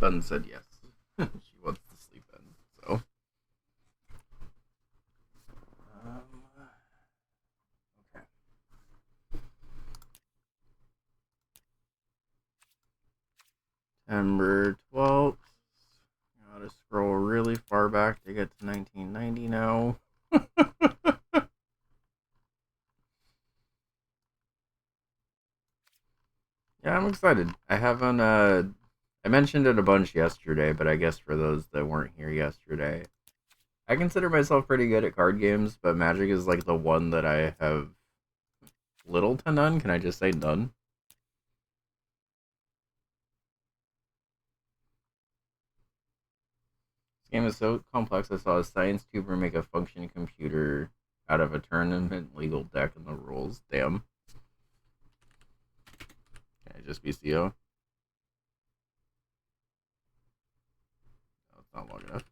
Ben said yes. She wants to sleep in. So. Okay. September 12th. Gotta scroll really far back to get to 1990 now. Yeah, I'm excited. I haven't, I mentioned it a bunch yesterday, but I guess for those that weren't here yesterday, I consider myself pretty good at card games, but Magic is like the one that I have little to none. Can I just say none? This game is so complex. I saw a science tuber make a functioning computer out of a tournament legal deck and the rules. Damn. Can I just be CO? No, it's not long enough.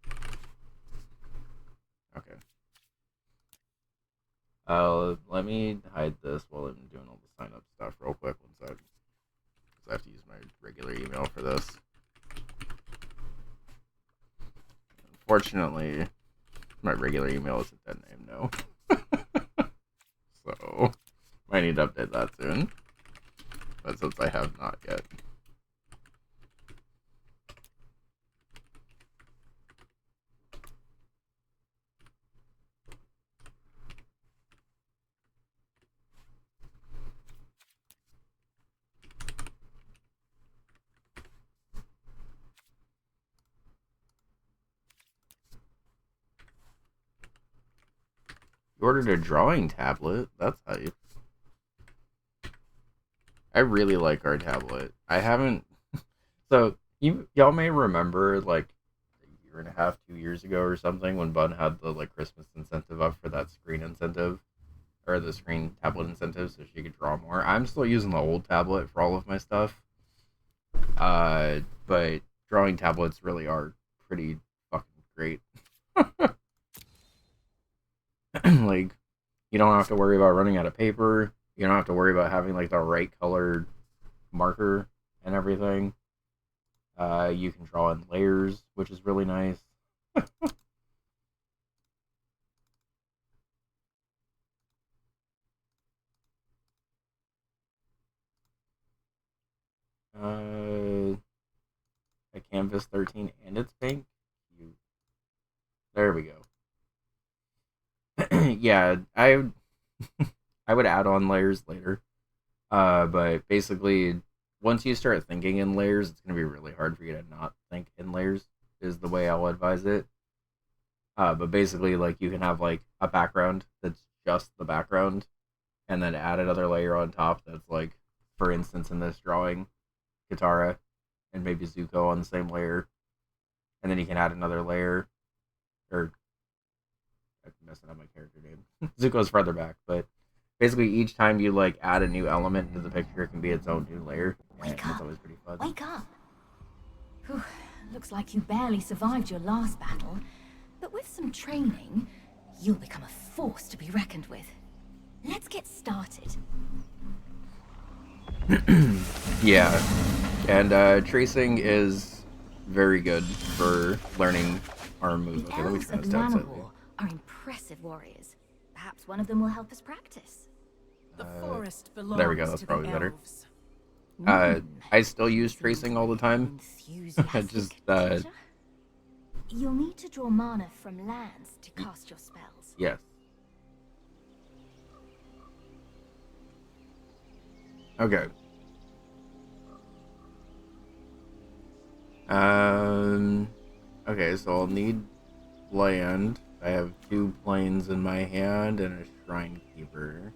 Okay. Let me hide this while I'm doing all the sign up stuff real quick. Because I have to use my regular email for this. Unfortunately, my regular email is a dead name now. So, might need to update that soon. But since I have not yet. You ordered a drawing tablet? That's hype. I really like our tablet. I haven't. So y'all may remember like a year and a half, 2 years ago or something when Bun had the like Christmas incentive up for that screen incentive or the screen tablet incentive, so she could draw more. I'm still using the old tablet for all of my stuff. But drawing tablets really are pretty fucking great. Like you don't have to worry about running out of paper. You don't have to worry about having like the right colored marker and everything. You can draw in layers, which is really nice. Uh, a canvas 13 and it's pink. You, there we go. Yeah, I would add on layers later. But basically, once you start thinking in layers, it's gonna be really hard for you to not think in layers. Is the way I'll advise it. But basically, like you can have like a background that's just the background, and then add another layer on top that's like, for instance, in this drawing, Katara, and maybe Zuko on the same layer, and then you can add another layer, or I'm messing up my character name. Zuko's further back, but basically each time you like add a new element into the picture, it can be its own new layer, and Wake it's up! always pretty fun. Wake up! Whew. Looks like you barely survived your last battle, but with some training, you'll become a force to be reckoned with. Let's get started. Yeah, and tracing is very good for learning our moves. The Okay, let me elves turn of this down slightly. Lanahor are impressive warriors. Perhaps one of them will help us practice. The forest There we go. belongs That's to the probably better. elves. I still use Seems tracing like all the an time. enthusiastic Just teacher. You'll need to draw mana from lands to cast your spells. yes. Okay. Um. Okay, so I'll need land. I have 2 planes in my hand and a shrine keeper.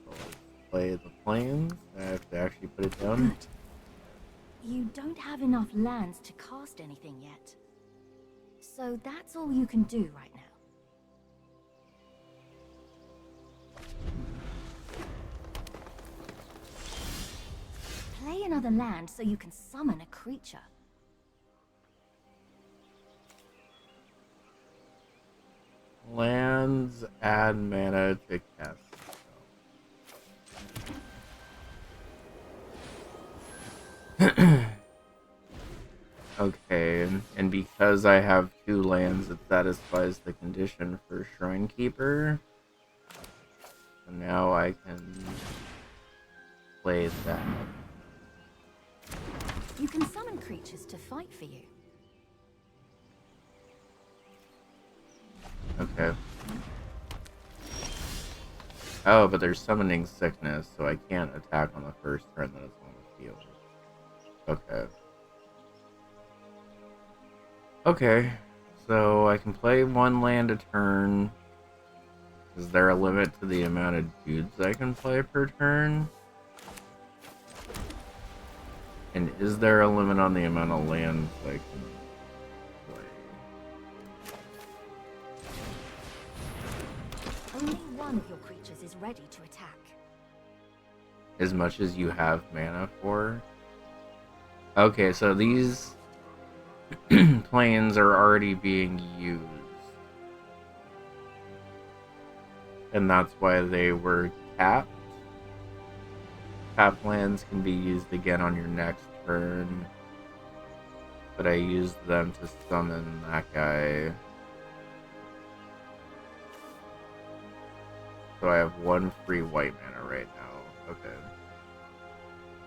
So let's play the planes. I have to actually put it down. Good. You don't have enough lands to cast anything yet. So that's all you can do right now. Play another land so you can summon a creature. Lands add mana to cast. Okay, and because I have 2 lands, it satisfies the condition for Shrine Keeper. So now I can play that. You can summon creatures to fight for you. Okay. Oh, but there's Summoning Sickness, so I can't attack on the first turn that it's on the field. Okay. Okay, so I can play 1 land a turn. Is there a limit to the amount of dudes I can play per turn? And is there a limit on the amount of lands I can play? Only one of your creatures is ready to attack. As much as you have mana for? Okay, so these planes are already being used. And that's why they were tapped. Tap lands can be used again on your next turn. But I used them to summon that guy. So I have 1 free white mana right now. Okay.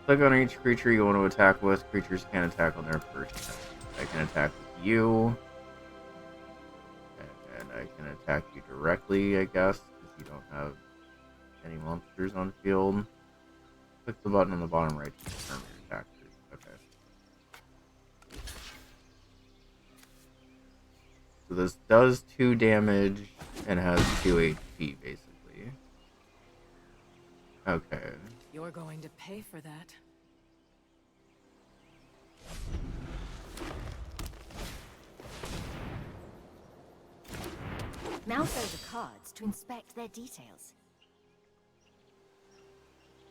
Click on each creature you want to attack with. Creatures can't attack on their first turn. I can attack with you. And I can attack you directly, I guess, because you don't have any monsters on field. Click the button on the bottom right to confirm your attackers. Okay. So this does 2 damage and has 2 HP, basically. Okay. You're going to pay for that. Mouse over cards to inspect their details.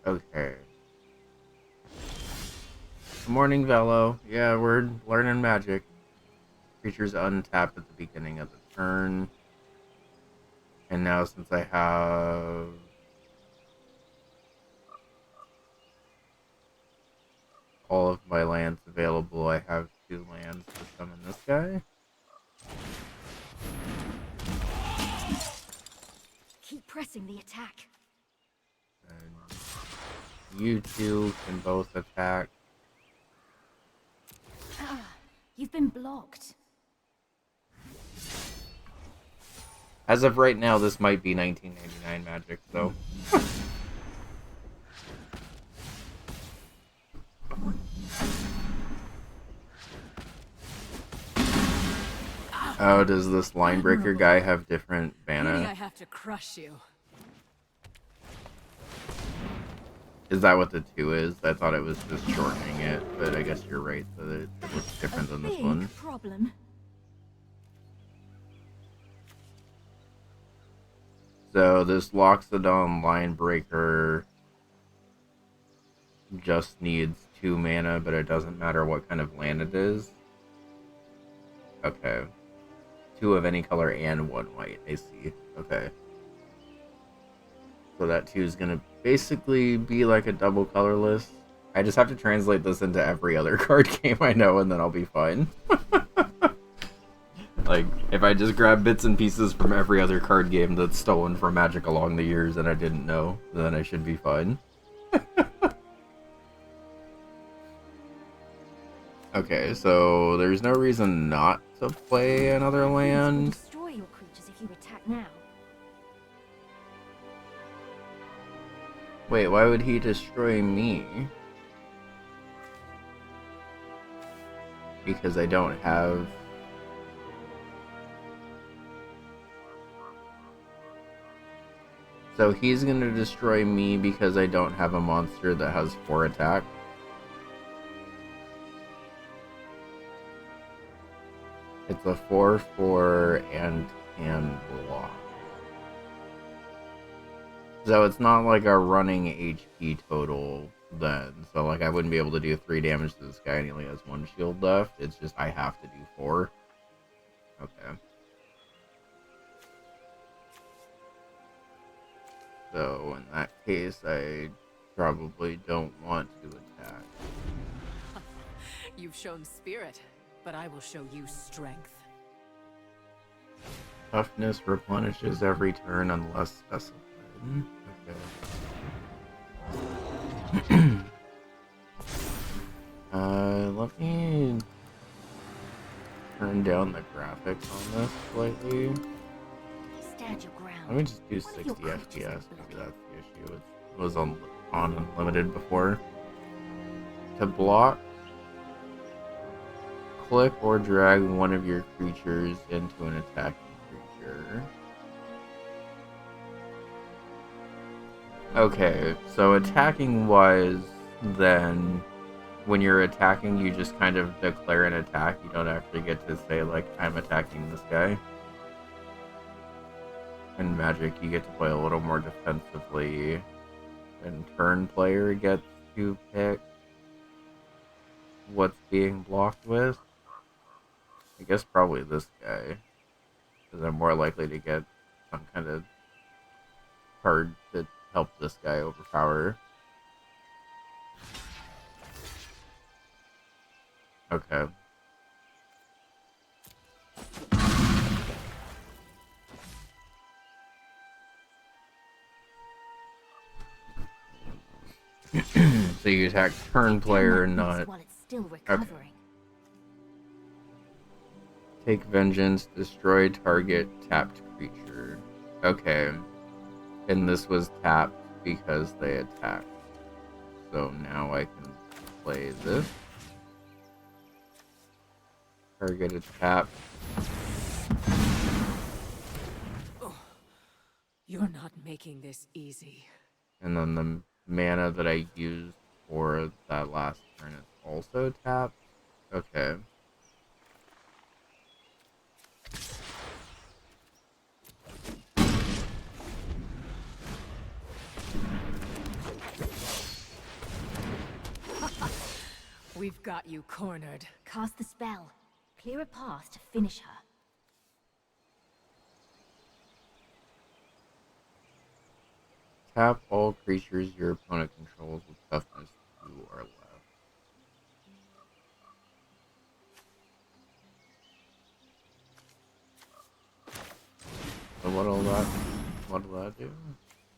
Okay. Good morning, Velo. Yeah, we're learning magic. Creatures untapped at the beginning of the turn. And now since I have all of my lands available, I have 2 lands to summon this guy. Keep pressing the attack. And you 2 can both attack. You've been blocked. As of right now, this might be 1999 magic, so. Oh, does this Linebreaker guy have different Maybe mana? I have to crush you. Is that what the 2 is? I thought it was just shortening it, but I guess you're right that it looks different than this one. Problem. So this Loxodon Linebreaker just needs 2 mana, but it doesn't matter what kind of land it is. Okay. 2 of any color and 1 white. I see. Okay. So that 2 is gonna basically be like a double colorless. I just have to translate this into every other card game I know, and then I'll be fine. Like, if I just grab bits and pieces from every other card game that's stolen from Magic along the years and I didn't know, then I should be fine. Okay, so there's no reason not to play another land. Destroy your creatures if you attack now. Wait, why would he destroy me? Because I don't have... So he's gonna destroy me because I don't have a monster that has 4 attack. It's a 4/4 and can block. So it's not like a running HP total then. So like I wouldn't be able to do 3 damage to this guy and he only has 1 shield left. It's just I have to do 4. Okay. So in that case, I probably don't want to attack. You've shown spirit. but I will show you strength. Toughness replenishes every turn unless specified. Okay. Let me turn down the graphics on this slightly. Stand your ground. Let me just do 60 FPS. Maybe that's the issue. It was on unlimited before. To block, click or drag one of your creatures into an attacking creature. Okay, so attacking wise, then when you're attacking, you just kind of declare an attack. You don't actually get to say, like, I'm attacking this guy. In Magic, you get to play a little more defensively, and turn player gets to pick what's being blocked with. I guess probably this guy, because I'm more likely to get some kind of card that helps this guy overpower. Okay. So you attack turn player, not... While it's still recovering. Okay. Take vengeance, destroy target tapped creature. Okay. And this was tapped because they attacked. So now I can play this. Targeted tap. Oh, you're not making this easy. And then the mana that I used for that last turn is also tapped. Okay. We've got you cornered. Cast the spell. Clear a path to finish her. Tap all creatures your opponent controls with toughness 2 or less. So what'll that do?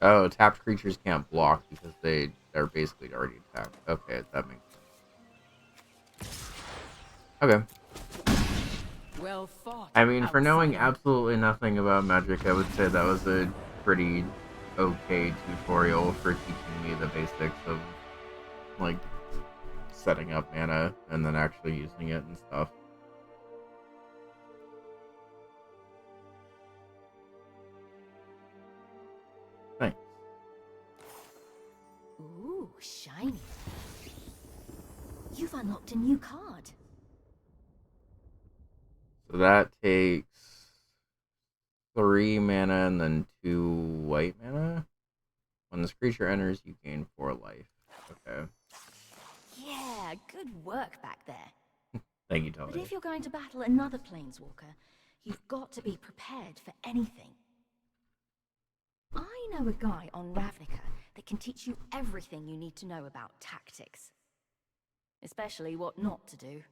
Oh, tapped creatures can't block because they're basically already attacked. Okay, that makes sense. Okay. Well fought. I mean, for knowing outsider. absolutely nothing about Magic, I would say that was a pretty okay tutorial for teaching me the basics of, like, setting up mana and then actually using it and stuff. Thanks. Ooh, shiny. You've unlocked a new card. So that takes 3 mana and then 2 white mana. When this creature enters, you gain 4 life. Okay. Yeah, good work back there. Thank you, But Tony. if you're going to battle another planeswalker, you've got to be prepared for anything. I know a guy on Ravnica that can teach you everything you need to know about tactics. Especially what not to do.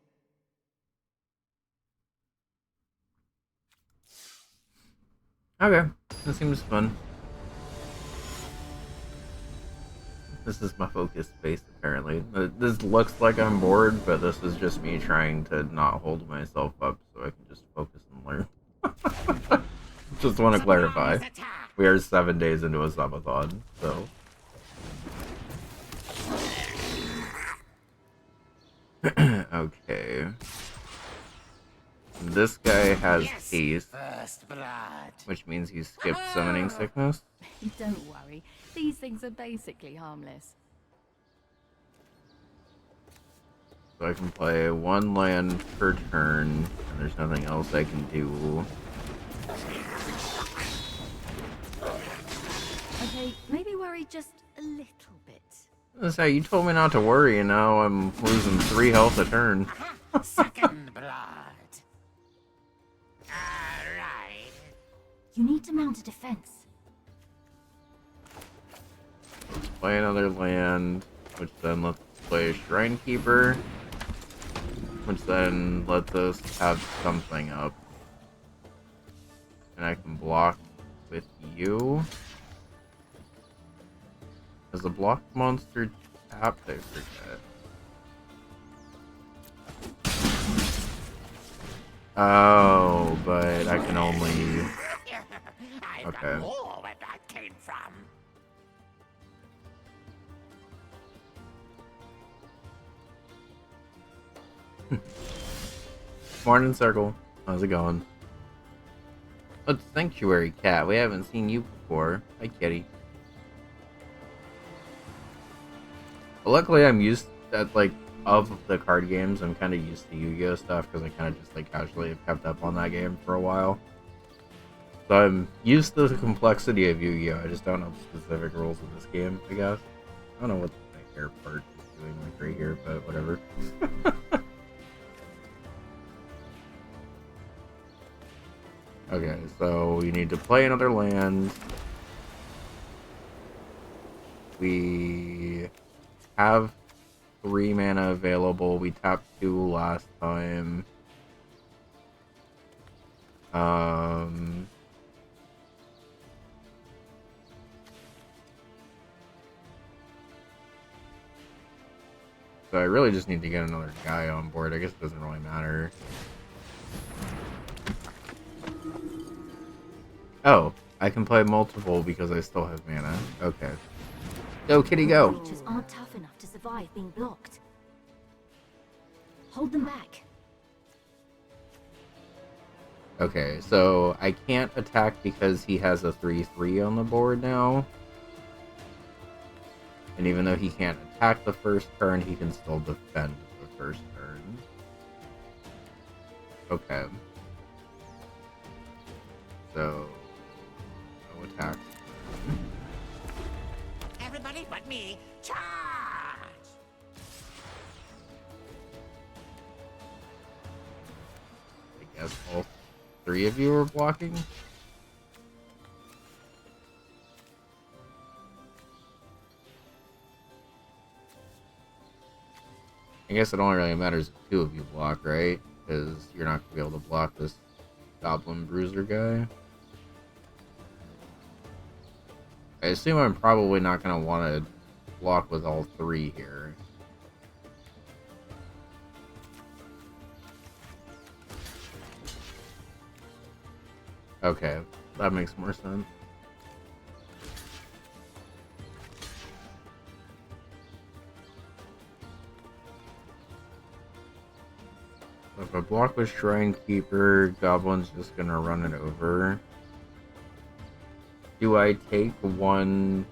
Okay, that seems fun. This is my focus space, apparently. This looks like I'm bored, but this is just me trying to not hold myself up so I can just focus and learn. Just want to clarify. We are 7 days into a subathon, so... Okay. This guy has haste, which means he skips summoning sickness. Don't worry, these things are basically harmless. So I can play 1 land per turn, and there's nothing else I can do. Okay, maybe worry just a little bit. That's how you told me not to worry, and now I'm losing 3 health a turn. Second blood. Alright. You need to mount a defense. Play another land, which then lets play a Shrine Keeper. which then lets us have something up. And I can block with you. Is a block monster tapped? I forget. Oh, but I can only... I Okay. know where that came from. Morning, Circle. How's it going? Oh, it's Sanctuary Cat. We haven't seen you before. Hi, kitty. Well, luckily, I'm used at, like, of the card games, I'm kind of used to Yu-Gi-Oh stuff because I kind of just, like, casually have kept up on that game for a while. So I'm used to the complexity of Yu-Gi-Oh! I just don't know the specific rules of this game, I guess. I don't know what the hair part is doing, like, right here, but whatever. Okay, so we need to play another land. We have 3 mana available. We tapped 2 last time. So I really just need to get another guy on board. I guess it doesn't really matter. Oh, I can play multiple because I still have mana. Okay. Go, kitty, go! Creatures aren't tough enough to survive being blocked. Hold them back. Okay, so I can't attack because he has a 3/3 on the board now. And even though he can't attack the first turn, he can still defend the first turn. Okay. So, no attacks. Everybody but me, charge! I guess all 3 of you are blocking? I guess it only really matters if 2 of you block, right? Because you're not going to be able to block this Goblin Bruiser guy. I assume I'm probably not going to want to block with all 3 here. Okay, that makes more sense. If I block with Shrine Keeper, Goblin's just gonna run it over. Do I take 1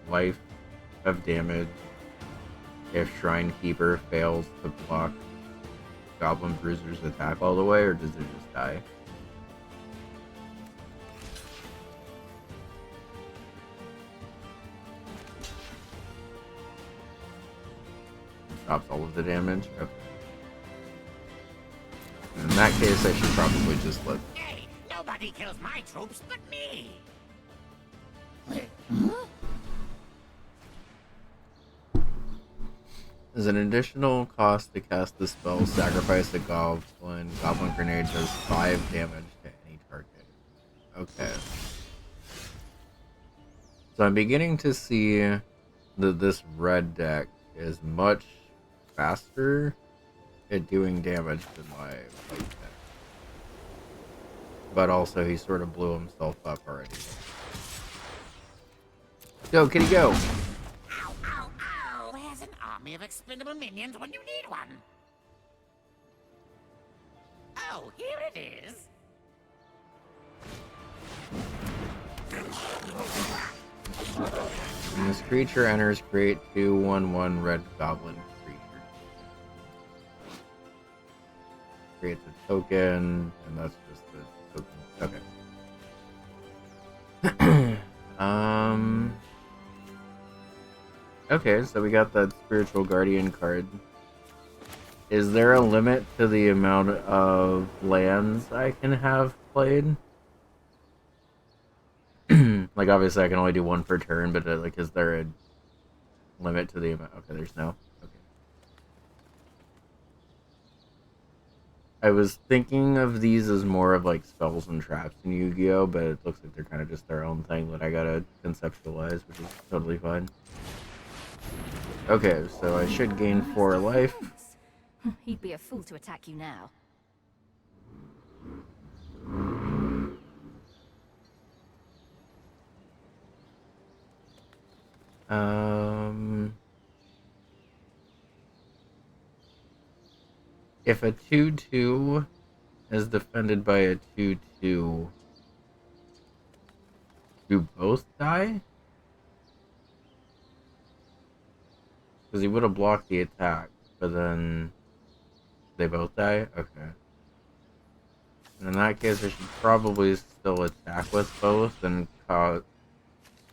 life of damage if Shrine Keeper fails to block Goblin Bruiser's attack all the way, or does it just die? Stops all of the damage? Okay. In that case, I should probably just let... Hey, nobody kills my troops but me! As an additional cost to cast the spell, sacrifice a goblin. Goblin grenade does 5 damage to any target. Okay. So I'm beginning to see that this red deck is much faster at doing damage than my white deck. But also, he sort of blew himself up already. Go, kitty, go! Ow, ow, ow! There's an army of expendable minions when you need one! Oh, here it is! When this creature enters, create 2/1/1 red goblin creature. Creates a token, and that's just the token. Okay. Okay, so we got that Spiritual Guardian card. Is there a limit to the amount of lands I can have played? Like, obviously I can only do 1 per turn, but like, is there a limit to the amount? Okay, there's no. Okay. I was thinking of these as more of like spells and traps in Yu-Gi-Oh, but it looks like they're kind of just their own thing that I gotta conceptualize, which is totally fine. Okay, so I should gain 4 life. He'd be a fool to attack you now. If a 2/2 is defended by a 2/2, do both die? Because he would have blocked the attack, but then they both die? Okay. And in that case, I should probably still attack with both and cause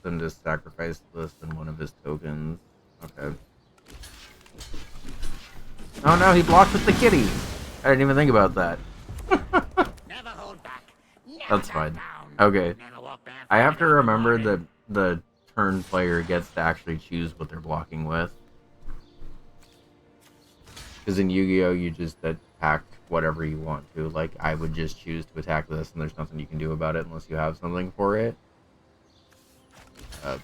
them to sacrifice this in one of his tokens. Okay. Oh no, he blocked with the kitty! I didn't even think about that. Never hold back. Never That's back fine. down. Okay. Never walk barefoot I have to without remember warning. that the turn player gets to actually choose what they're blocking with. Because in Yu-Gi-Oh, you just attack whatever you want to. Like, I would just choose to attack this, and there's nothing you can do about it unless you have something for it.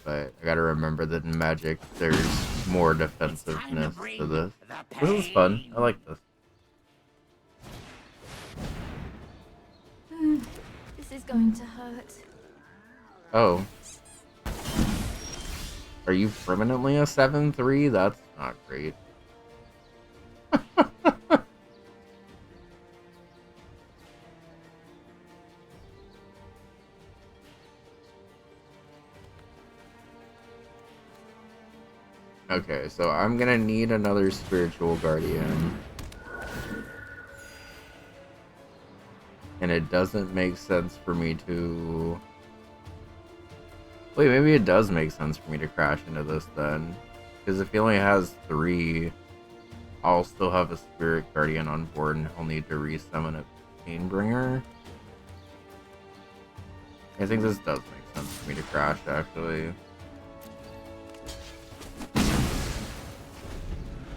But I gotta remember that in Magic, there's more defensiveness to this. This is fun. I like this. This is going to hurt. Oh. Are you permanently a 7/3? That's not great. Okay, so I'm gonna need another spiritual guardian. And it doesn't make sense for me to... Wait, maybe it does make sense for me to crash into this then. Because if he only has 3, I'll still have a spirit guardian on board and he'll need to resummon a Painbringer. I think this does make sense for me to crash, actually.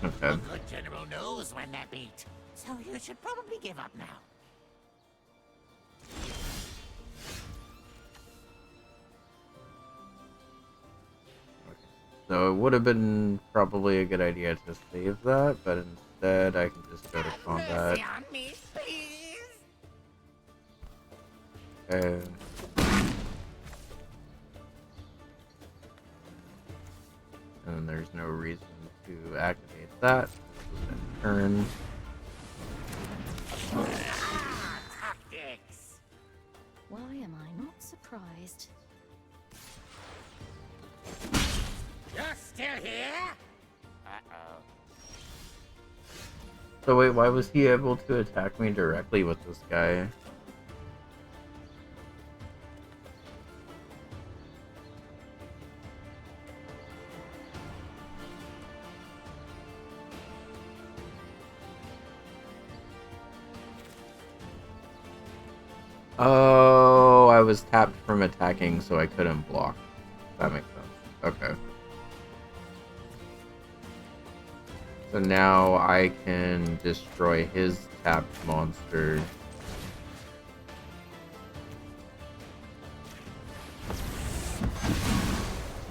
Okay. A good general knows when they're beat. So you should probably give up now. So it would have been probably a good idea to save that, but instead I can just go to combat. Mercy on me, please. And then there's no reason to activate that. Turn. Tactics. Why am I not surprised? You're still here? Uh-oh. So wait, why was he able to attack me directly with this guy? Oh, I was tapped from attacking, so I couldn't block. That makes sense. Okay. So now I can destroy his tapped monster.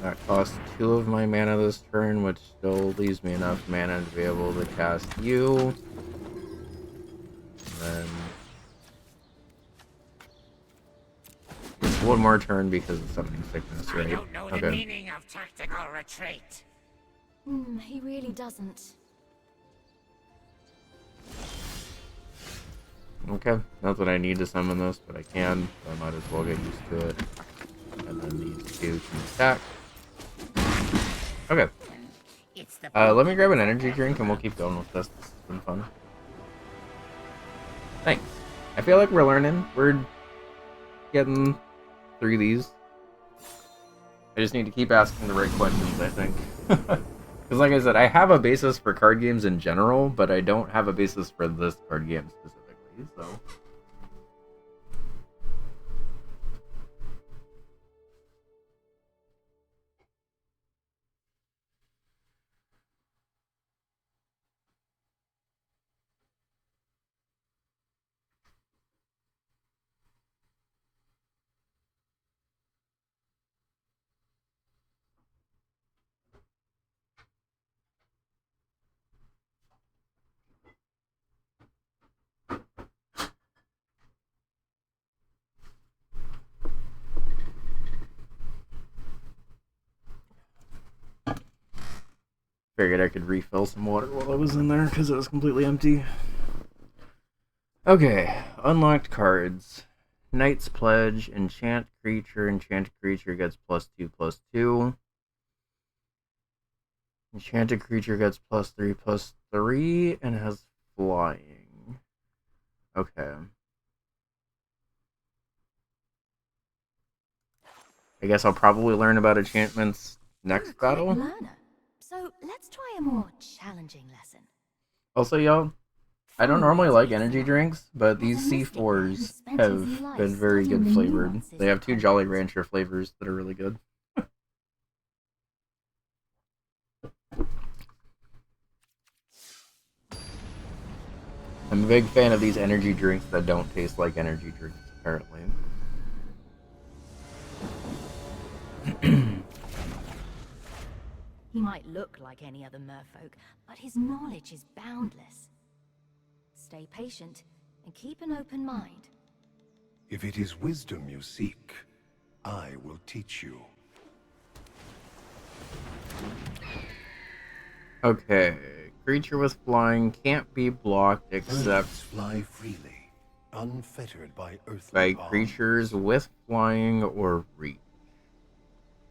That costs 2 of my mana this turn, which still leaves me enough mana to be able to cast you. And then just 1 more turn because of Summoning Sickness, I right? don't know the meaning of tactical retreat. He really doesn't. Okay, not that I need to summon this, but I can, so I might as well get used to it. And then these 2 can attack. Okay. It's the Let me grab an energy drink and we'll keep going with this. This has been fun. Thanks. I feel like we're learning. We're getting through these. I just need to keep asking the right questions, I think. Because like I said, I have a basis for card games in general, but I don't have a basis for this card game specifically, so... Figured I could refill some water while I was in there because it was completely empty. Okay, unlocked cards. Knight's Pledge, enchant creature gets +2/+2. Enchanted creature gets +3/+3 and has flying. Okay. I guess I'll probably learn about enchantments next You're a quick battle. learner. So let's try a more challenging lesson. Also, y'all, I don't normally like energy drinks, but As these a mystic man who C4s spent his have life been very studying good the flavored. nuances They have of 2 Jolly conflict. Rancher flavors that are really good. I'm a big fan of these energy drinks that don't taste like energy drinks, apparently. He might look like any other merfolk, but his knowledge is boundless. Stay patient and keep an open mind. If it is wisdom you seek, I will teach you. Okay, creature with flying can't be blocked except Birds fly freely, unfettered by earthly by bonds. creatures with flying or reach.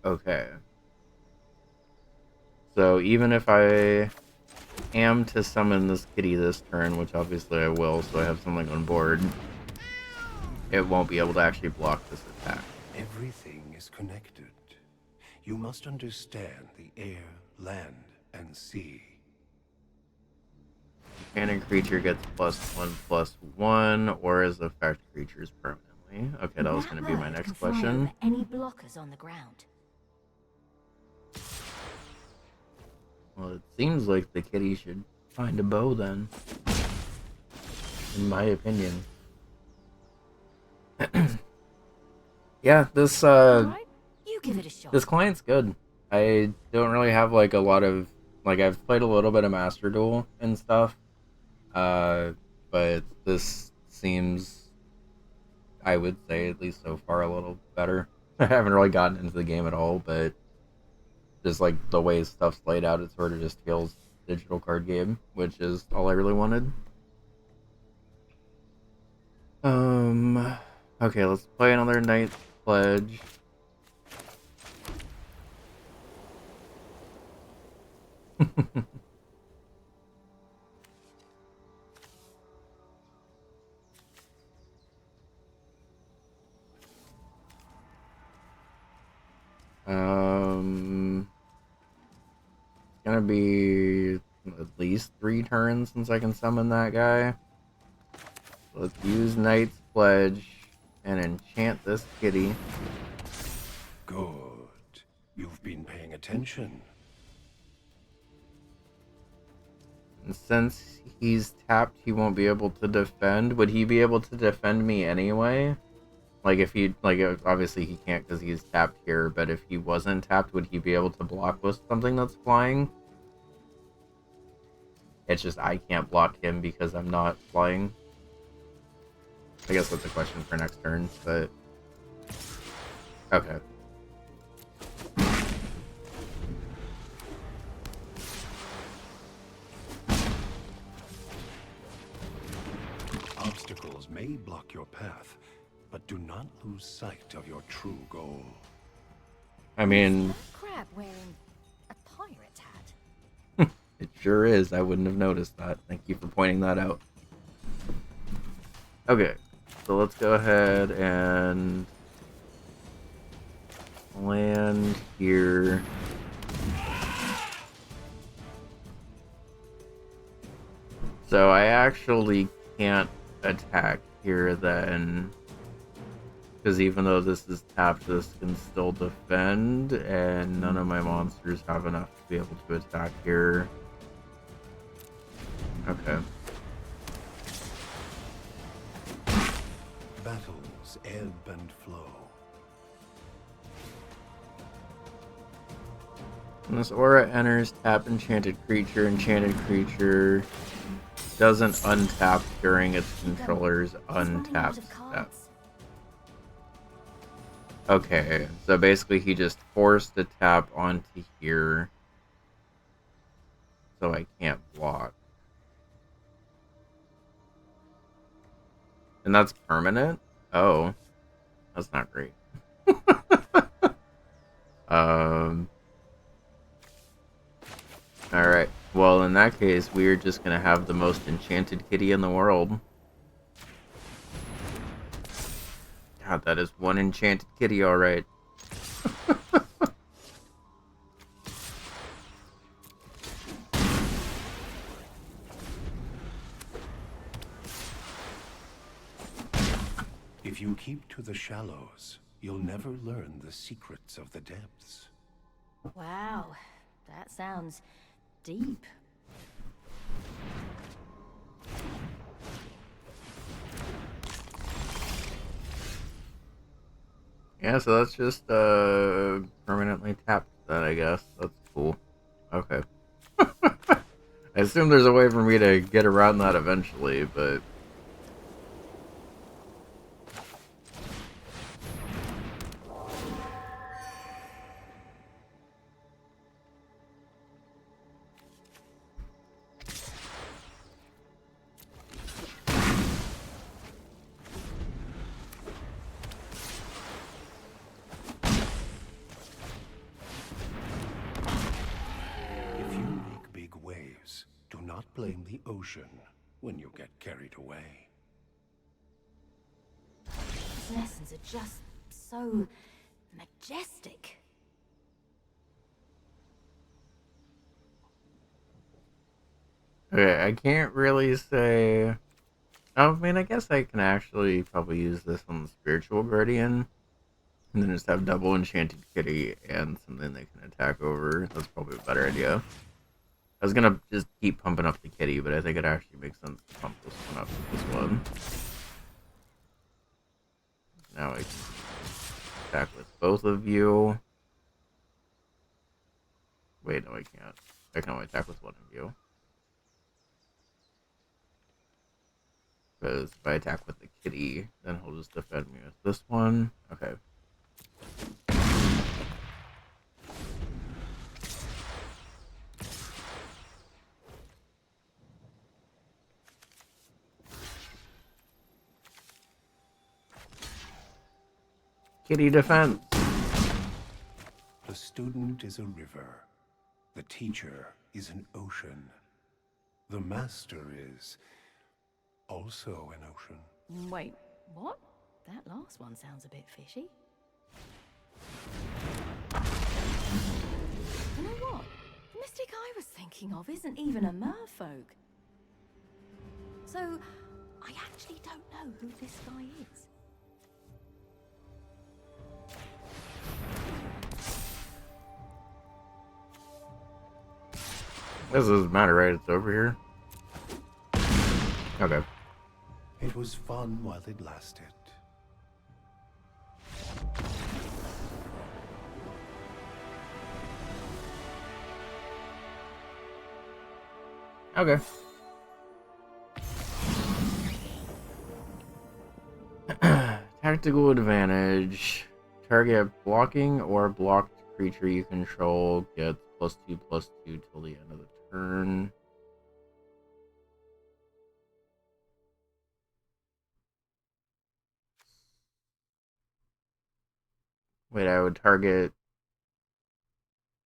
Okay. So even if I am to summon this kitty this turn, which obviously I will, so I have something on board, it won't be able to actually block this attack. Everything is connected. You must understand the air, land, and sea. Enchanted creature gets +1/+1, or is effect creatures permanently. Okay, that was going to be my bird next can fly question. over any blockers on the ground. Well, it seems like the kitty should find a bow then, in my opinion. Yeah, this Alright, you give it a shot. this client's good. I don't really have like a lot of I've played a little bit of Master Duel and stuff. But this seems, I would say, at least so far, a little better. I haven't really gotten into the game at all, but just like the way stuff's laid out, it sort of just feels digital card game, which is all I really wanted. Okay, let's play another Knight's Pledge. Gonna be at least 3 turns since I can summon that guy. Let's use Knight's Pledge and enchant this kitty. Good. You've been paying attention. And since he's tapped, he won't be able to defend. Would he be able to defend me anyway? Like, if he, obviously he can't because he's tapped here, but if he wasn't tapped, would he be able to block with something that's flying? It's just I can't block him because I'm not flying. I guess that's a question for next turn, but... Okay. Obstacles may block your path, but do not lose sight of your true goal. I mean... Crab wearing a pirate hat. It sure is. I wouldn't have noticed that. Thank you for pointing that out. Okay, so let's go ahead and land here. So I actually can't attack here then, because even though this is tapped, this can still defend, and none of my monsters have enough to be able to attack here. Okay. Battles ebb and flow. When this aura enters, tap enchanted creature. Enchanted creature doesn't untap during its controller's untapped step. Okay, so basically he just forced a tap onto here. so I can't block. And that's permanent? Oh, that's not great. Alright. Well, in that case, we're just gonna have the most enchanted kitty in the world. God, that is one enchanted kitty, alright. If you keep to the shallows, you'll never learn the secrets of the depths. Wow, that sounds deep. Yeah, so that's just permanently tapped that, I guess. That's cool. Okay. I assume there's a way for me to get around that eventually, but If you make big waves, do not blame the ocean when you get carried away. These lessons are just so majestic. okay, I can't really say. I mean, I guess I can actually probably use this on the spiritual guardian, and then just have double enchanted kitty and something they can attack over. That's probably a better idea. I was gonna just keep pumping up the kitty, but I think it actually makes sense to pump this one up with this one. Now I can attack with both of you. Wait, no, I can't. I can only attack with one of you. Because if I attack with the kitty, then he'll just defend me with this one. Okay. Kitty defense. The student is a river. The teacher is an ocean. The master is also an ocean. Wait, what? That last one sounds a bit fishy. You know what? The mystic I was thinking of isn't even a merfolk. So, I actually don't know who this guy is. This doesn't matter, right? It's over here. Okay. It was fun while it lasted. Okay. Tactical advantage. Target blocking or blocked creature you control gets +2/+2 till the end of the turn. Wait, I would target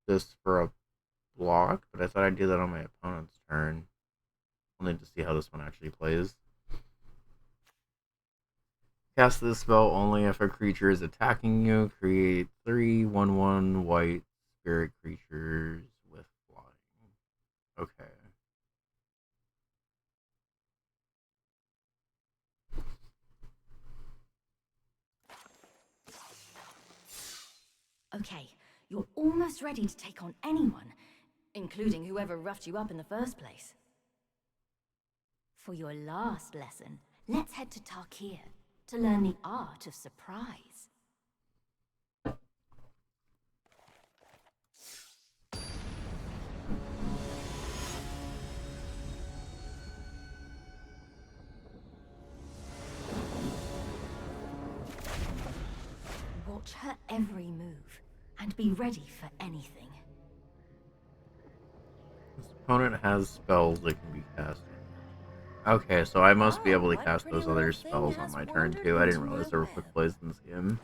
this for a block, but I thought I'd do that on my opponent's turn. I'll need to see how this one actually plays. Cast this spell only if a creature is attacking you. Create 3 1/1 white spirit creatures with flying. Okay. Okay, you're almost ready to take on anyone, including whoever roughed you up in the first place. For your last lesson, let's head to Tarkir to learn the art of surprise. Watch her every move, and be ready for anything. This opponent has spells that can be cast. Okay, so I must be Oh, able to what cast pretty those little other thing spells on has my turn wandered too. I didn't into realize my there were quick web? plays in this game.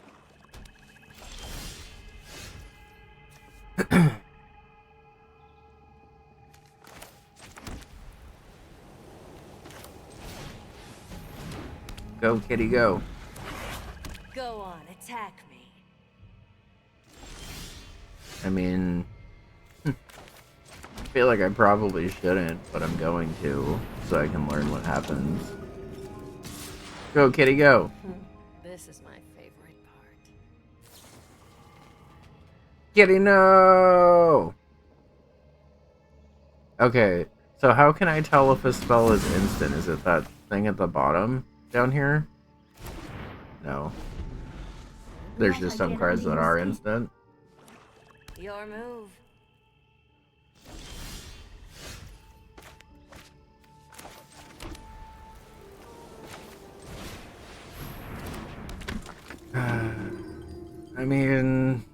Go, kitty, go. Go on, attack me. I mean, I feel like I probably shouldn't, but I'm going to, so I can learn what happens. Go, kitty, go. This is my favorite part. Kitty, no! Okay, so how can I tell if a spell is instant? Is it that thing at the bottom down here? No. There's Not just some ideal cards that ending are this instant. Your move. I mean,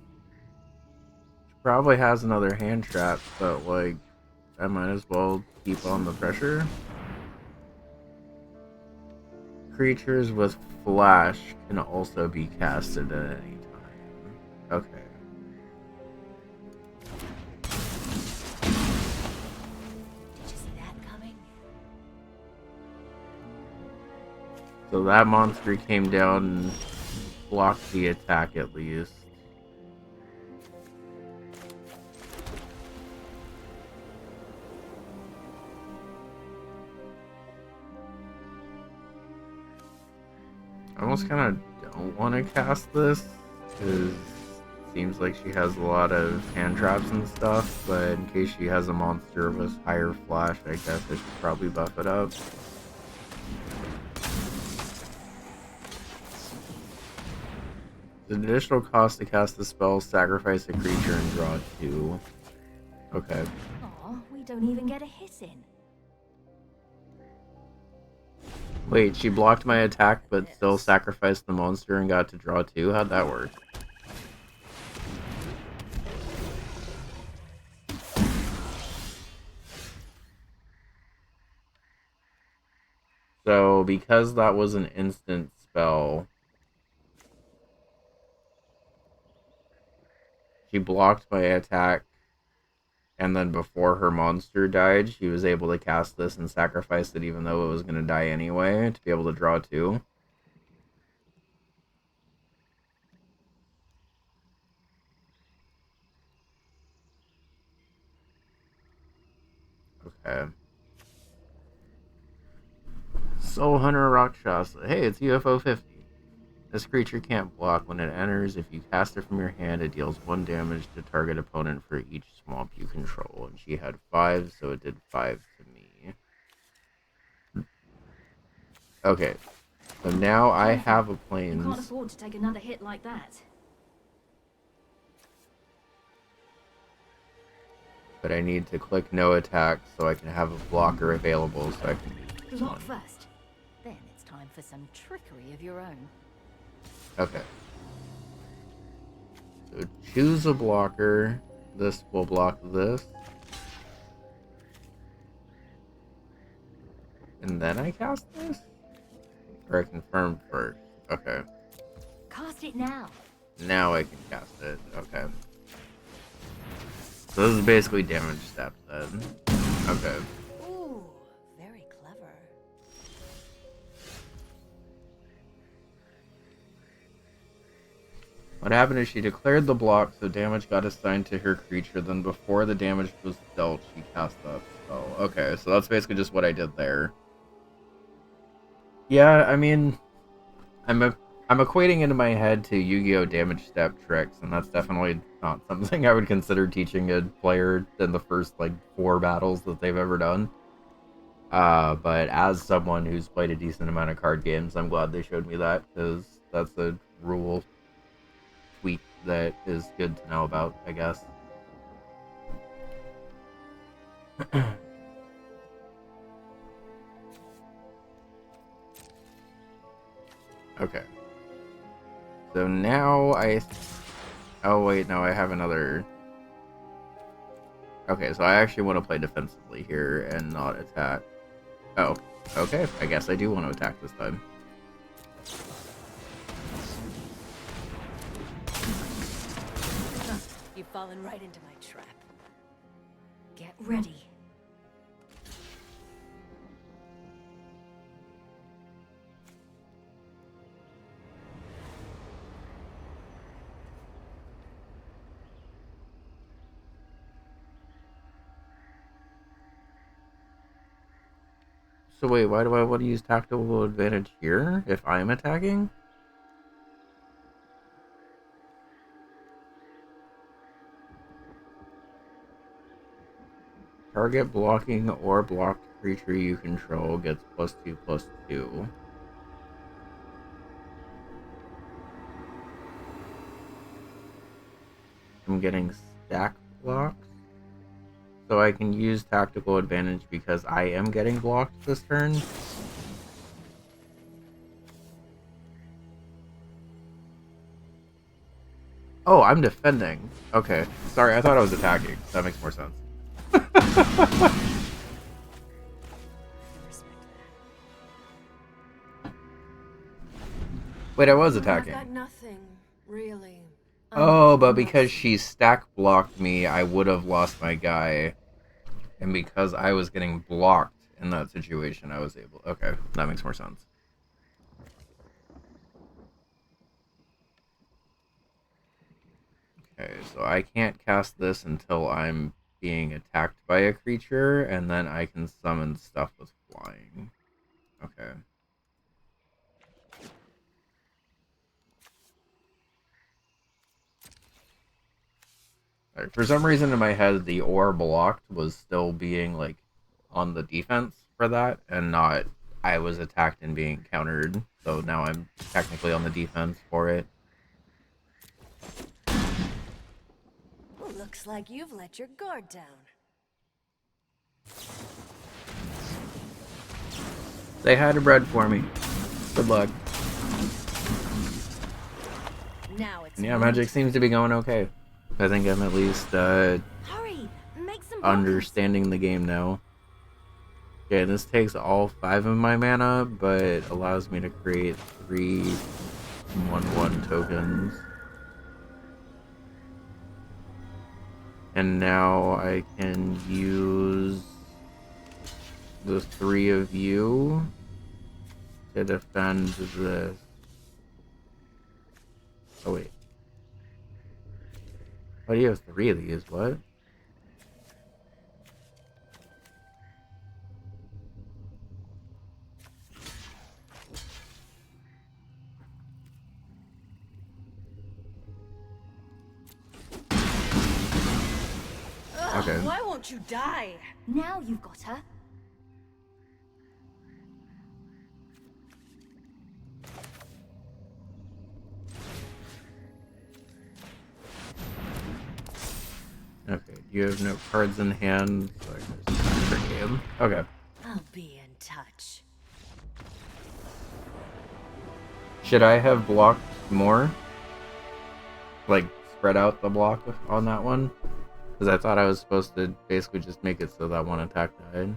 she probably has another hand trap, but like, I might as well keep on the pressure. Creatures with flash can also be casted at any time. Okay. Did you see that coming? So that monster came down and blocked the attack at least. I almost kind of don't want to cast this, because it seems like she has a lot of hand traps and stuff, but in case she has a monster with higher flash, I guess I should probably buff it up. The additional cost to cast the spell, sacrifice a creature and draw 2. Okay. Aw, we don't even get a hit in. Wait, she blocked my attack but still sacrificed the monster and got to draw 2? How'd that work? So, because that was an instant spell, she blocked my attack, and then before her monster died, she was able to cast this and sacrifice it even though it was going to die anyway, to be able to draw 2. Okay. Soul Hunter Rakshasa. Hey, it's UFO 50. This creature can't block. When it enters, if you cast it from your hand, it deals 1 damage to target opponent for each swamp you control. And she had 5, so it did 5 to me. Okay, so now I have a You can't plains, afford to take another hit like that. but I need to click no attack so I can have a blocker available so I can use this Block one. first. Then it's time for some trickery of your own. Okay. So choose a blocker. This will block this. And then I cast this? Or I confirm first. Okay. Cast it now. Now I can cast it. Okay. So this is basically damage step then. Okay. Ooh, very clever. What happened is she declared the block, so damage got assigned to her creature. Then before the damage was dealt, she cast that spell. Okay, so that's basically just what I did there. Yeah, I mean, I'm equating into my head to Yu-Gi-Oh! Damage step tricks, and that's definitely not something I would consider teaching a player in the first, like, 4 battles that they've ever done. But as someone who's played a decent amount of card games, I'm glad they showed me that, because that's a rule tweak that is good to know about, I guess. Okay. So now oh wait, no, I have another... Okay, so I actually want to play defensively here and not attack. Oh, okay. I guess I do want to attack this time. You've fallen right into my trap. Get ready. So wait, why do I want to use tactical advantage here if I'm attacking? Target blocking or blocked creature you control gets +2/+2. I'm getting stack blocks. So I can use tactical advantage because I am getting blocked this turn. Oh, I'm defending. Okay. Sorry, I thought I was attacking. That makes more sense. Wait, I was attacking. I've got nothing, really. Oh, but because she stack blocked me, I would have lost my guy. And because I was getting blocked in that situation, I was able... Okay, that makes more sense. Okay, so I can't cast this until I'm being attacked by a creature, and then I can summon stuff with flying. Okay. Right, for some reason in my head, the or blocked was still being, like, on the defense for that, and not I was attacked and being countered. So now I'm technically on the defense for it. Looks like you've let your guard down. They had a bread for me. Good luck. Now it's Yeah, magic seems to be going okay. I think I'm at least Hurry! Make some understanding the game now. Okay, this takes all 5 of my mana, but allows me to create 3 1/1 tokens. And now I can use the 3 of you to defend this. Oh wait. Oh, you have 3 of these, what? Okay. Why won't you die? Now you've got her. Okay, you have no cards in hand, so I can just trick him. Okay. I'll be in touch. Should I have blocked more? Like, spread out the block on that one? Because I thought I was supposed to basically just make it so that one attack died.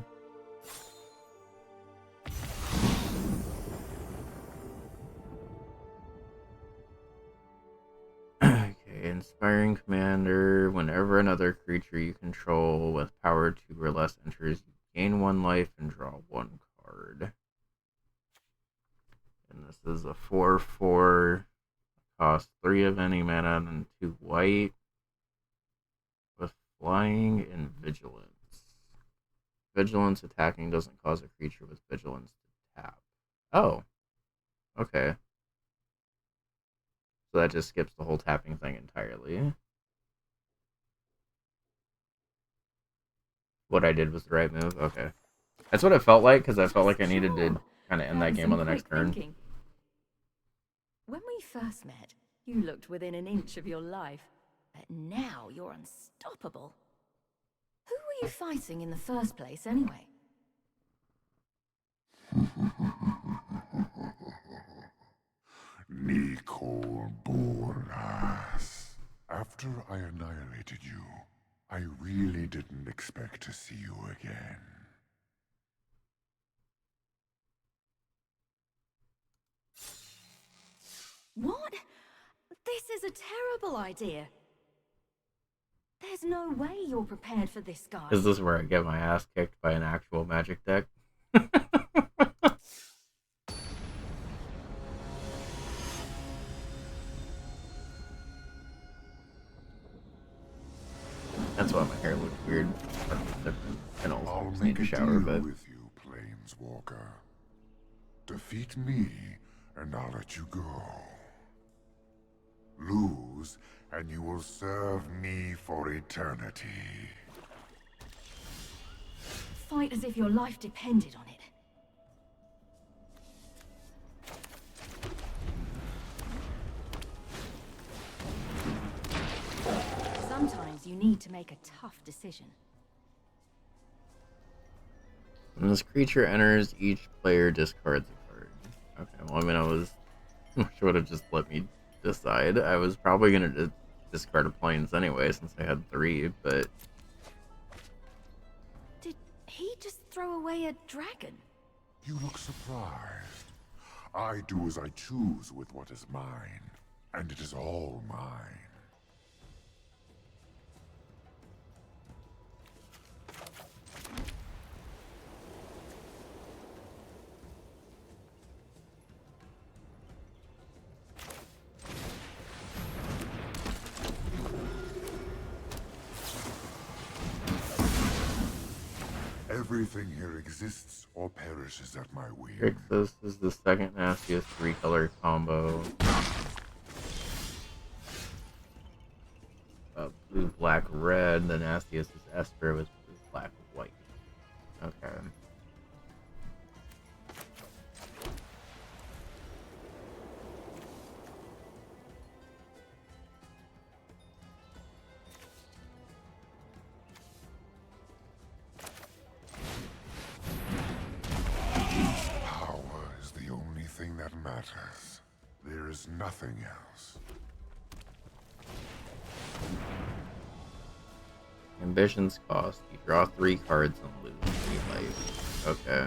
Okay, Inspiring Commander. Whenever another creature you control with power 2 or less enters, you gain 1 life and draw 1 card. And this is a 4/4. Cost 3 of any mana and 2 white. With flying and vigilance. Vigilance attacking doesn't cause a creature with vigilance to tap. Oh. Okay. So that just skips the whole tapping thing entirely. What I did was the right move? Okay. That's what it felt like, because I felt like I needed to kind of end that game on the next turn. When we first met, you looked within an inch of your life. But now you're unstoppable. Who were you fighting in the first place, anyway? Nicol Bolas. After I annihilated you, I really didn't expect to see you again. What? This is a terrible idea. There's no way you're prepared for this guy. Is this where I get my ass kicked by an actual magic deck? That's why my hair looks weird. Different. And also I'll just make need a a shower, deal but with you, Planeswalker. Defeat me, and I'll let you go. Lose, and you will serve me for eternity. Fight as if your life depended on it. Sometimes you need to make a tough decision. when this creature enters, each player discards a card. Okay, well, I mean, which would have just let me decide. I was probably gonna discard a planes anyway, since I had 3, but Did he just throw away a dragon? You look surprised. I do as I choose with what is mine, and it is all mine. Everything here exists or perishes at my whim. Grixis is the second nastiest 3-color combo. Blue, black, red. The nastiest is Esper with blue, black, white. Okay. Power is the only thing that matters. There is nothing else. Ambitions cost. You draw 3 cards and lose 3 life. Okay.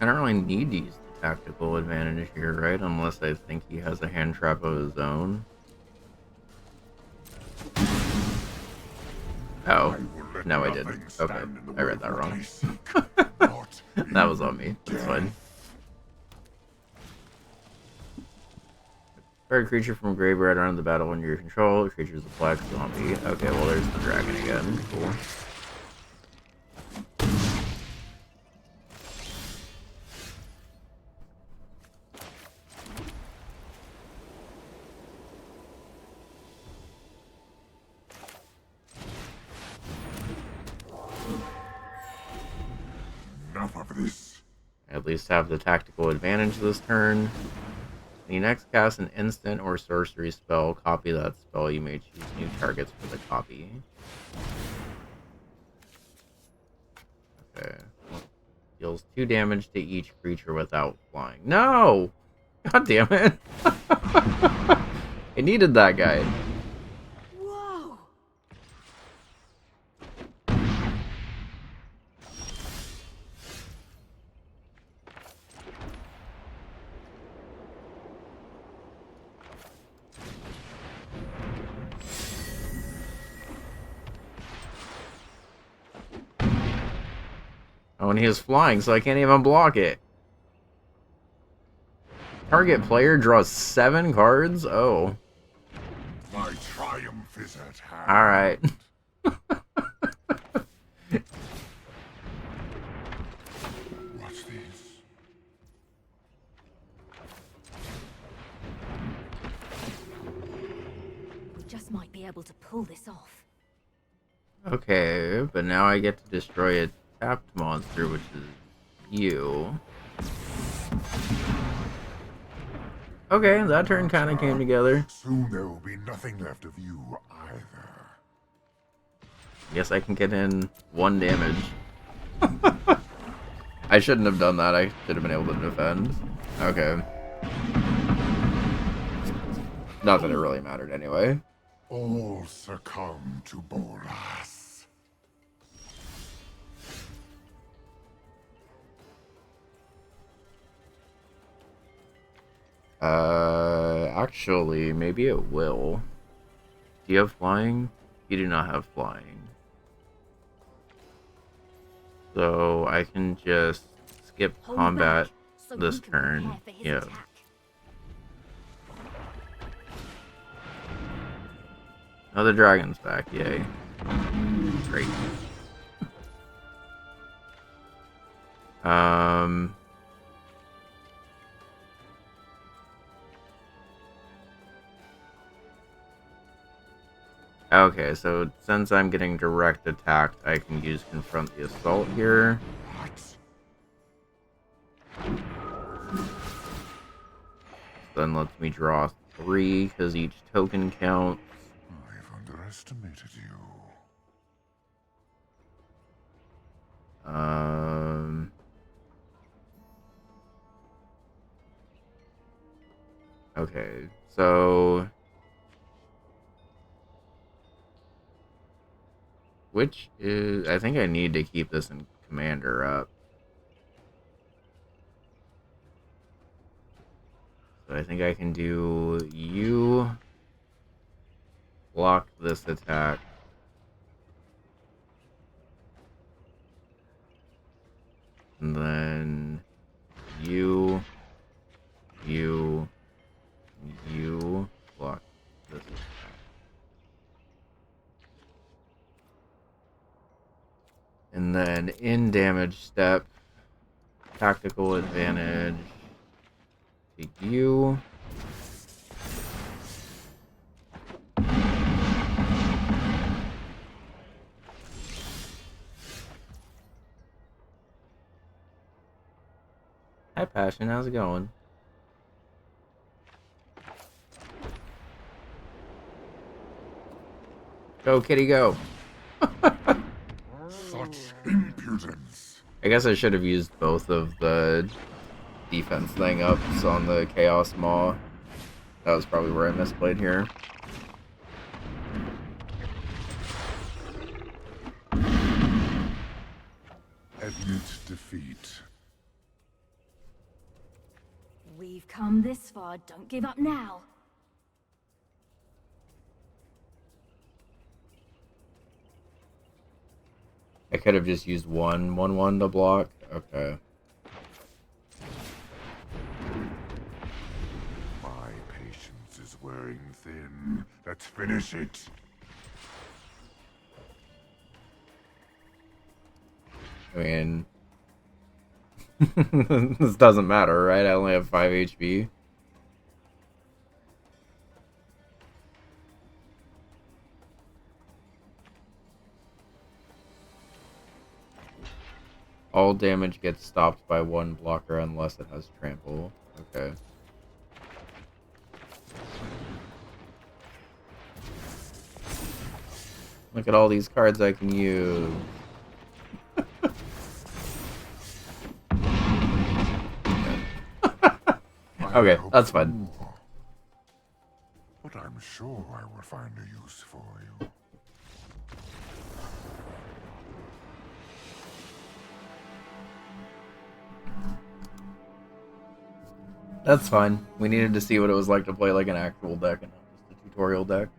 I don't really need to use the tactical advantage here, right? Unless I think he has a hand trap of his own. Oh, no, I didn't. Okay, I read that wrong. That was on me. That's fine. Target creature from graveyard around the battle under your control. The creature is a black zombie. Okay, well, there's the dragon again. Cool. Enough of this. At least have the tactical advantage this turn. When you next cast an instant or sorcery spell, copy that spell. You may choose new targets for the copy. Okay. Deals 2 damage to each creature without flying. No! God damn it! I needed that guy. Whoa! Oh, and he is flying, so I can't even block it. Target player draws 7 cards? Oh. My triumph is at hand. Alright. Watch these. We just might be able to pull this off. Okay, but now I get to destroy a tapped monster, which is you. Okay, that turn kind of came together. Soon there will be nothing left of you either. Guess I can get in 1 damage. I shouldn't have done that. I should have been able to defend. Okay. Not that it really mattered anyway. All succumb to Bolas. Actually, maybe it will. Do you have flying? You do not have flying. So I can just skip Hold combat back, so this he can turn. prepare for his Yeah. attack. Oh, the dragon's back. Yay. Great. Um. Okay, so since I'm getting direct attacked, I can use Confront the Assault here. Then lets me draw 3, because each token counts. I've underestimated you. Okay, so which is... I think I need to keep this in Commander up. So I think I can do you block this attack. And then you block this attack. And then in damage step, tactical advantage to you. Hi Passion, how's it going? Go kitty go. Such impudence. I guess I should have used both of the defense thing ups on the Chaos Maw. That was probably where I misplayed here. Admit defeat. We've come this far, don't give up now. I could have just used 1/1/1 to block. Okay. My patience is wearing thin. Let's finish it. I mean, this doesn't matter, right? I only have 5 HP. All damage gets stopped by 1 blocker unless it has trample. Okay. Look at all these cards I can use. Okay, that's fine. But I'm sure I will find a use for you. That's fine. We needed to see what it was like to play like an actual deck and not just a tutorial deck.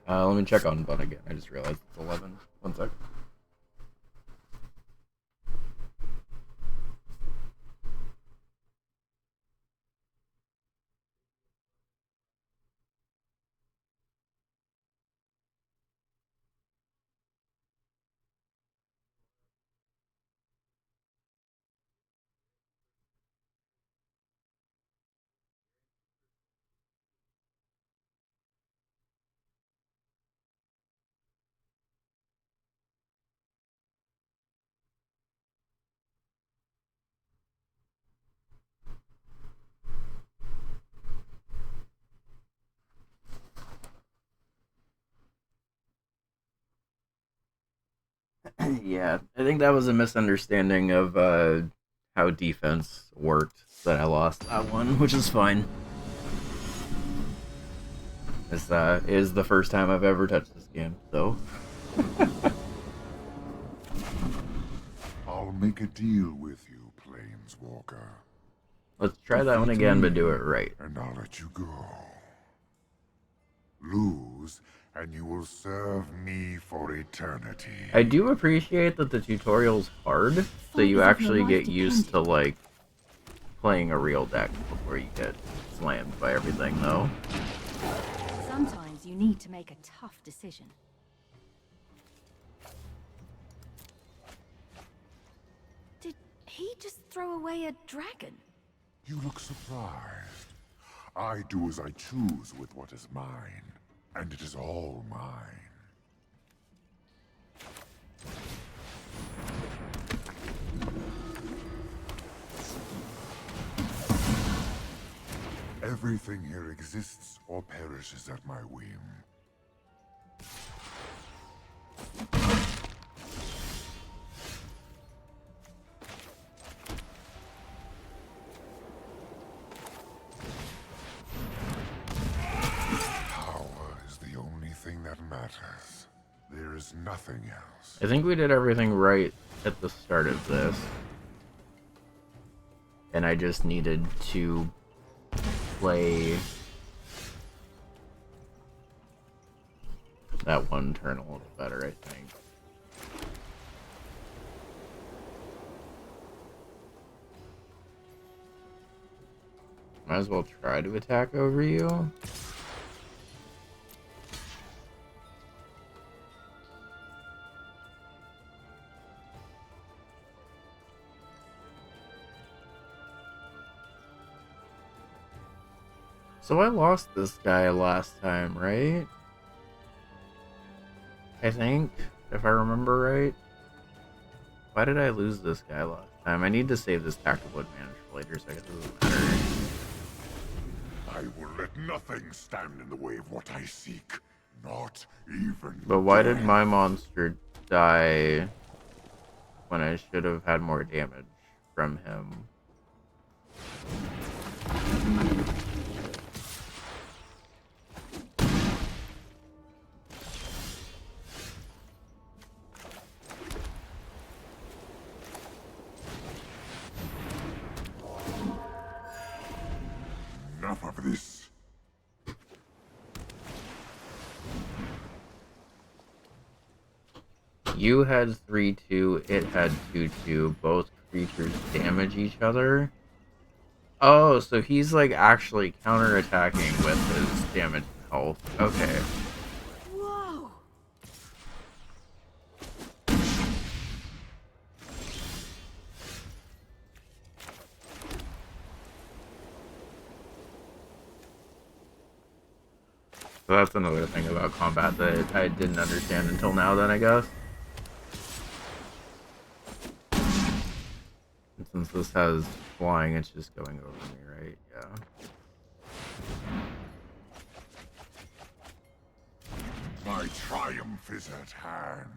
Let me check on Bun again. I just realized it's 11. 1 sec. Yeah, I think that was a misunderstanding of how defense worked that I lost that one, which is fine. This is the first time I've ever touched this game, so. I'll make a deal with you, Planeswalker. Let's try that one Defeat again, but me, do it right. and I'll let you go. Lose, and you will serve me for eternity. I do appreciate that the tutorial's hard, so you actually get used to, like, playing a real deck before you get slammed by everything, though. Sometimes you need to make a tough decision. Did he just throw away a dragon? You look surprised. I do as I choose with what is mine, and it is all mine. Everything here exists or perishes at my whim. Power is the only thing that matters. There is nothing else. I think we did everything right at the start of this. And I just needed to play that one turn a little better, I think. Might as well try to attack over you. So I lost this guy last time, right? I think, if I remember right. Why did I lose this guy last time? I need to save this tactical advantage for later, so I guess it doesn't matter. I will let nothing stand in the way of what I seek. Not even But why did death. my monster die when I should have had more damage from him? Enough of this. You had 3-2, it had 2-2. Both creatures damage each other. Oh, so he's like actually counterattacking with his damage and health. Okay. Whoa! So that's another thing about combat that I didn't understand until now then, I guess. And since this has flying, it's just going over me, right? Yeah. My triumph is at hand.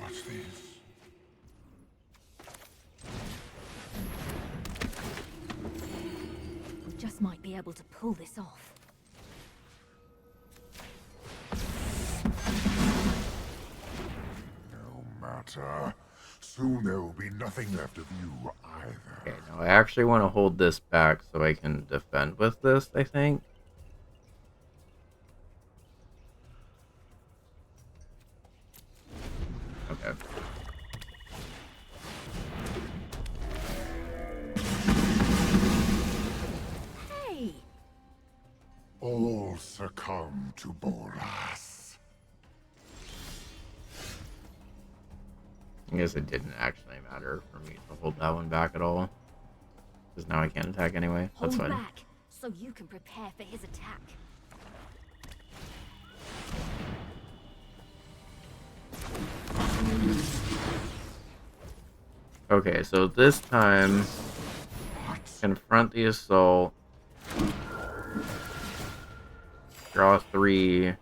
Watch this. We just might be able to pull this off. No matter. Soon there will be nothing left of you either. Okay, now I actually want to hold this back so I can defend with this, I think. Okay. Hey! All succumb to Bolas. I guess it didn't actually matter for me to hold that one back at all. Because now I can't attack anyway. That's Hold fine. back, so you can prepare for his attack. Okay, so this time, confront the assault. Draw 3. I've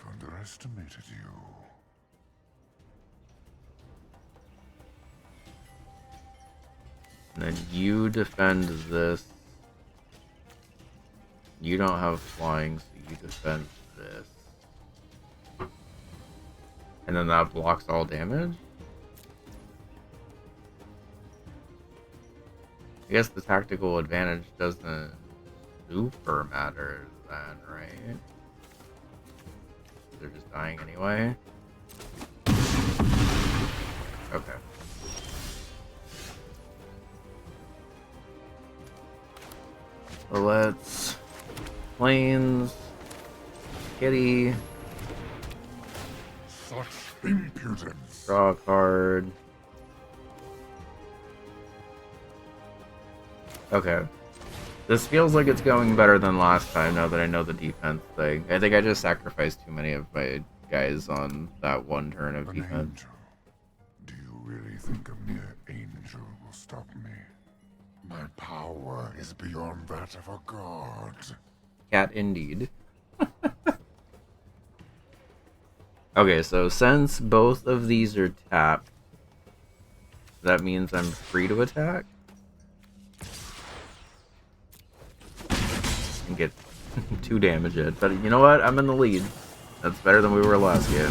underestimated you. And then you defend this. You don't have flying, so you defend this. And then that blocks all damage? I guess the tactical advantage doesn't super matter then, right? They're just dying anyway. Okay. So let's planes, kitty, Such impudence! draw a card. Okay. This feels like it's going better than last time now that I know the defense thing. I think I just sacrificed too many of my guys on that one turn of An defense. angel. Do you really think a mere angel will stop me? My power is beyond that of a god. Cat indeed. Okay, so since both of these are tapped, that means I'm free to attack? And get 2 damage in. But you know what? I'm in the lead. That's better than we were last game.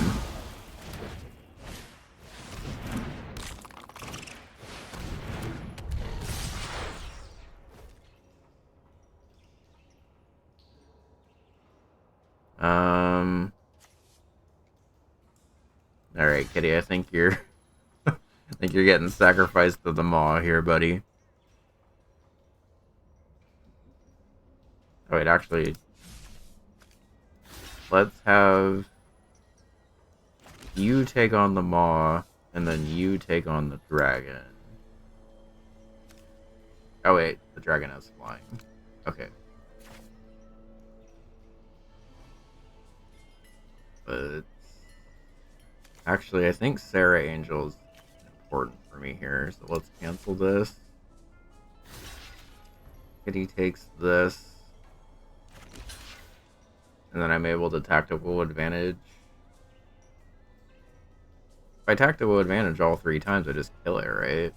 Alright, Kitty, I think you're I think you're getting sacrificed to the maw here, buddy. Oh wait, actually, let's have you take on the maw, and then you take on the dragon. Oh wait, the dragon has flying. Okay. But actually, I think Sarah Angel is important for me here, so let's cancel this. Kitty takes this. And then I'm able to tactical advantage. If I tactical advantage all 3 times, I just kill it, right?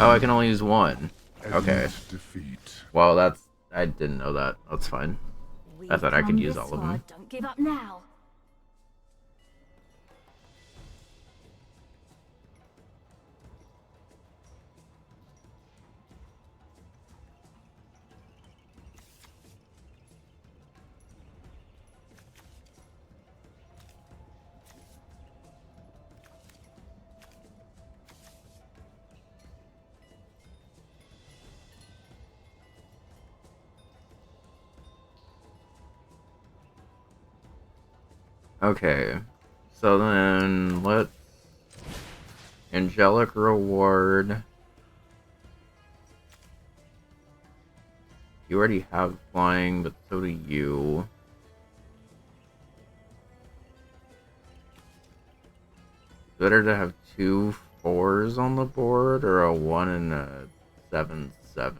Oh, I can only use 1. Okay. Defeat. Well, that's... I didn't know that. That's fine. I thought I could use all of them. Don't give up now. Okay. So then, let's... Angelic Reward. You already have flying, but so do you. Better to have 2 4s on the board, or a 1 and a 7/7.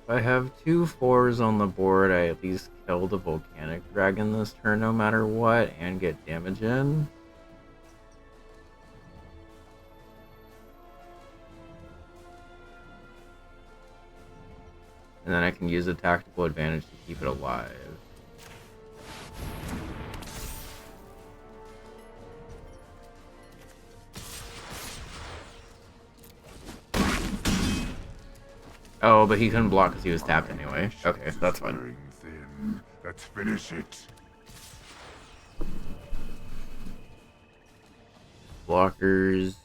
If I have 2 4s on the board, I at least kill the volcanic dragon this turn no matter what, and get damage in. And then I can use a tactical advantage to keep it alive. Oh, but he couldn't block because he was tapped anyway. Okay, that's fine. Wearing thin. Let's finish it. Blockers.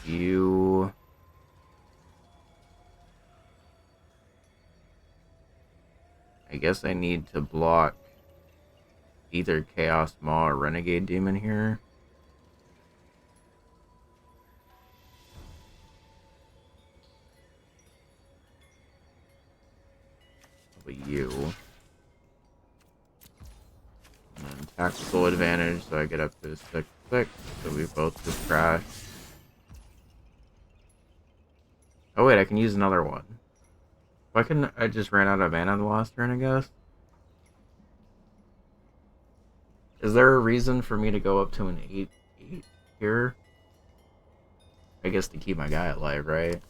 You. I guess I need to block either Chaos Maw or Renegade Demon here. tactical advantage, so I get up to 6/6, so we both just crash. Oh wait, I can use another one. Why couldn't I just ran out of mana the last turn, I guess? Is there a reason for me to go up to an 8/8 here? I guess to keep my guy alive, right?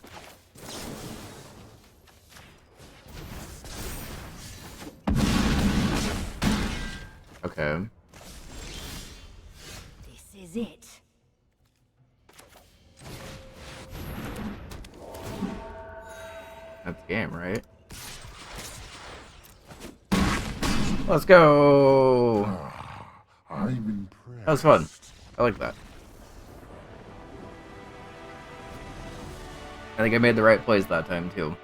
Okay. This is it. That's the game, right? Let's go! I'm impressed. That was fun. I like that. I think I made the right plays that time, too.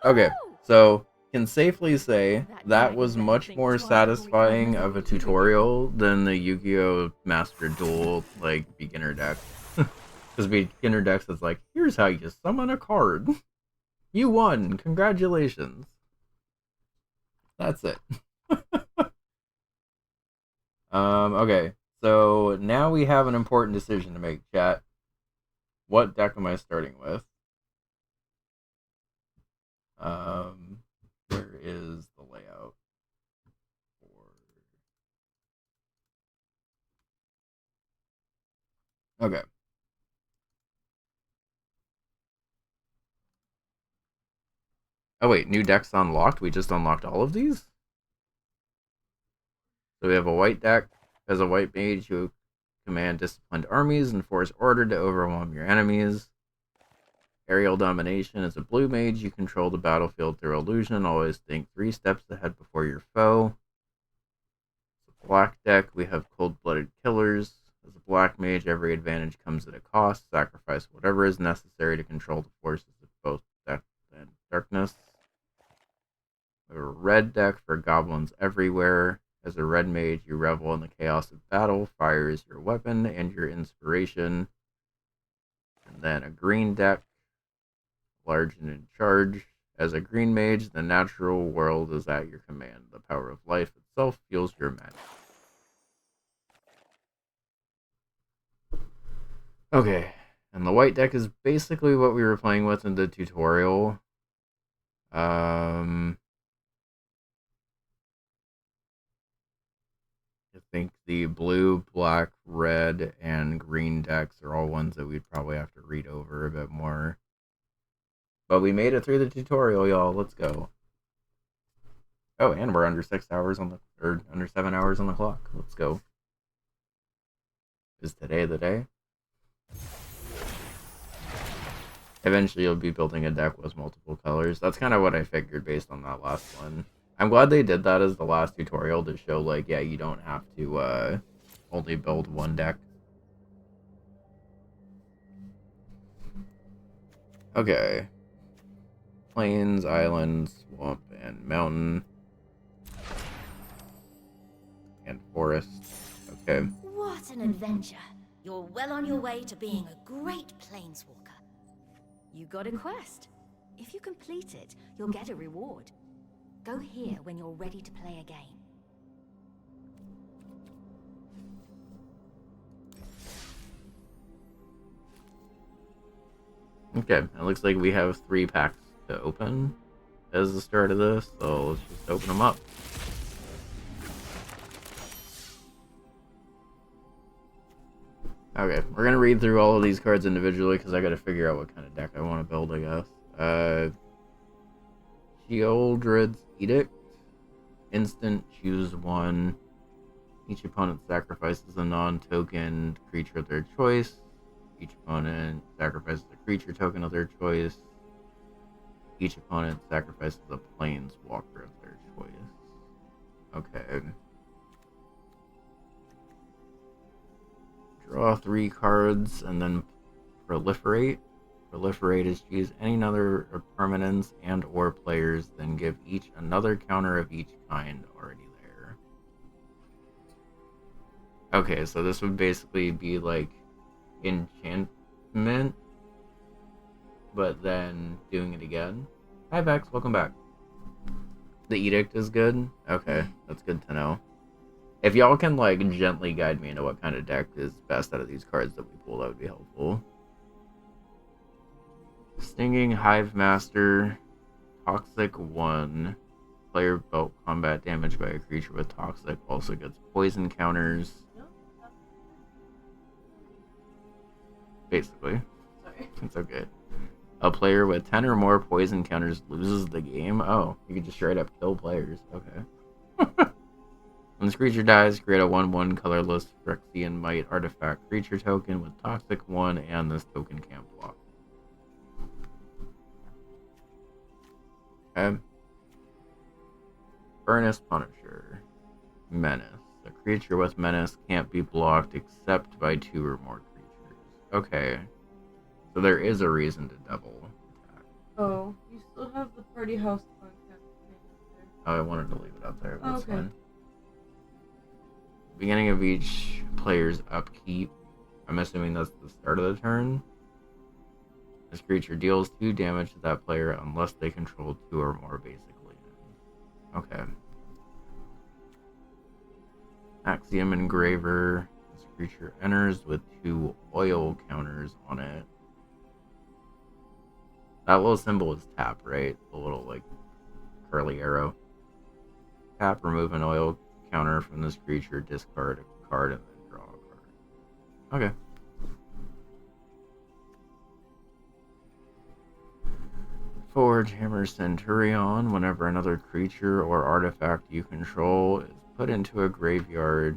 Okay, so can safely say that was much more satisfying of a tutorial than the Yu-Gi-Oh! Master Duel, like, beginner deck. Because beginner decks is like, here's how you summon a card. You won! Congratulations. That's it. Okay. So now we have an important decision to make, chat. What deck am I starting with? Where is the layout for... Okay. Oh wait, new decks unlocked? We just unlocked all of these? So we have a white deck. As a white mage, you command disciplined armies and force order to overwhelm your enemies. Aerial domination. As a blue mage, you control the battlefield through illusion. Always think 3 steps ahead before your foe. As a black deck, we have cold-blooded killers. As a black mage, every advantage comes at a cost. Sacrifice whatever is necessary to control the forces of both death and darkness. We have a red deck for goblins everywhere. As a red mage, you revel in the chaos of battle. Fire is your weapon and your inspiration. And then a green deck, large and in charge. As a green mage, the natural world is at your command. The power of life itself fuels your magic. Okay, and the white deck is basically what we were playing with in the tutorial. I think the blue, black, red, and green decks are all ones that we'd probably have to read over a bit more. But we made it through the tutorial, y'all. Let's go. Oh, and we're under 6 hours on the, or under 7 hours on the clock. Let's go. Is today the day? Eventually you'll be building a deck with multiple colors. That's kind of what I figured based on that last one. I'm glad they did that as the last tutorial to show, like, yeah, you don't have to only build one deck. Okay. Plains, islands, swamp, and mountain. And forest. Okay. What an adventure. You're well on your way to being a great planeswalker. You got a quest. If you complete it, you'll get a reward. Go here when you're ready to play a game. Okay, it looks like we have 3 packs to open as the start of this, so let's just open them up. Okay, we're gonna read through all of these cards individually because I gotta figure out what kind of deck I want to build, I guess. Sheoldred's Edict. Instant, choose one. Each opponent sacrifices a non-token creature of their choice. Each opponent sacrifices a creature token of their choice. Each opponent sacrifices a planeswalker of their choice. Okay. Draw 3 cards and then proliferate. Proliferate is choose any other permanents and or players, then give each another counter of each kind already there. Okay, so this would basically be like enchantment. but then doing it again. Hi, Vex. Welcome back. The edict is good? Okay, that's good to know. If y'all can, like, gently guide me into what kind of deck is best out of these cards that we pull, that would be helpful. Stinging Hive Master, Toxic 1. Player dealt combat damage by a creature with Toxic also gets poison counters. Basically. Sorry. It's okay. A player with 10 or more poison counters loses the game? Oh, you can just straight up kill players. Okay. When this creature dies, create a 1/1 colorless Phyrexian Might artifact creature token with Toxic 1, and this token can't block. Okay. Furnace Punisher. Menace. A creature with Menace can't be blocked except by 2 or more creatures. Okay. So there is a reason to double attack. Oh, you still have the party house BUNcapped thing there. Oh, I wanted to leave it up there, but it's Okay. fine. Beginning of each player's upkeep. I'm assuming that's the start of the turn. This creature deals 2 damage to that player unless they control 2 or more basic lands. Okay. Axiom Engraver. This creature enters with 2 oil counters on it. That little symbol is tap, right? The little, like, curly arrow. Tap, remove an oil counter from this creature, discard a card, and then draw a card. Okay. Forge Hammer Centurion. Whenever another creature or artifact you control is put into a graveyard.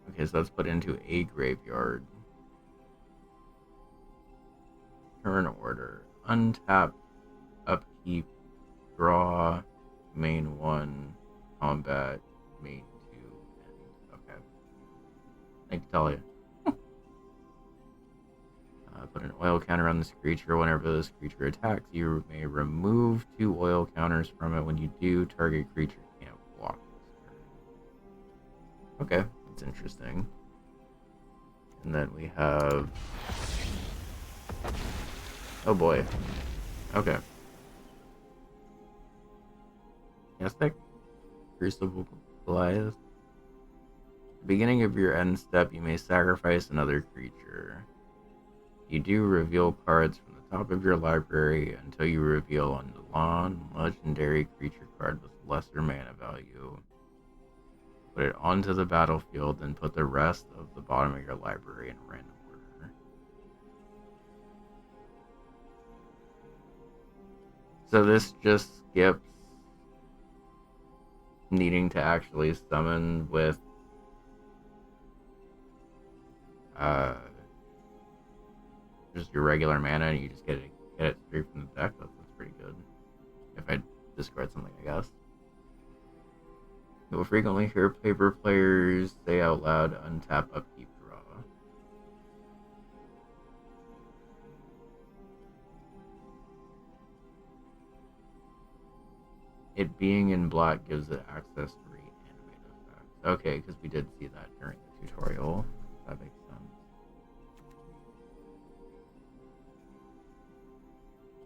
Okay, so that's put into a graveyard. Turn order. Untap, upkeep, draw, main 1, combat, main 2, and okay. I can tell you. Put an oil counter on this creature. Whenever this creature attacks, you may remove 2 oil counters from it. When you do, target creature can't block this turn. Okay, that's interesting. And then we have... oh boy. Okay. Aztec? Crucible Goliath. At the beginning of your end step, you may sacrifice another creature. You do reveal cards from the top of your library until you reveal a non-legendary creature card with lesser mana value. Put it onto the battlefield, then put the rest of the bottom of your library in random order. So this just skips needing to actually summon with just your regular mana, and you just get it straight from the deck. That's pretty good. If I discard something, I guess. You will frequently hear paper players say out loud, untap, upkeep, draw. It being in black gives it access to reanimate effects. Okay, because we did see that during the tutorial. That makes sense.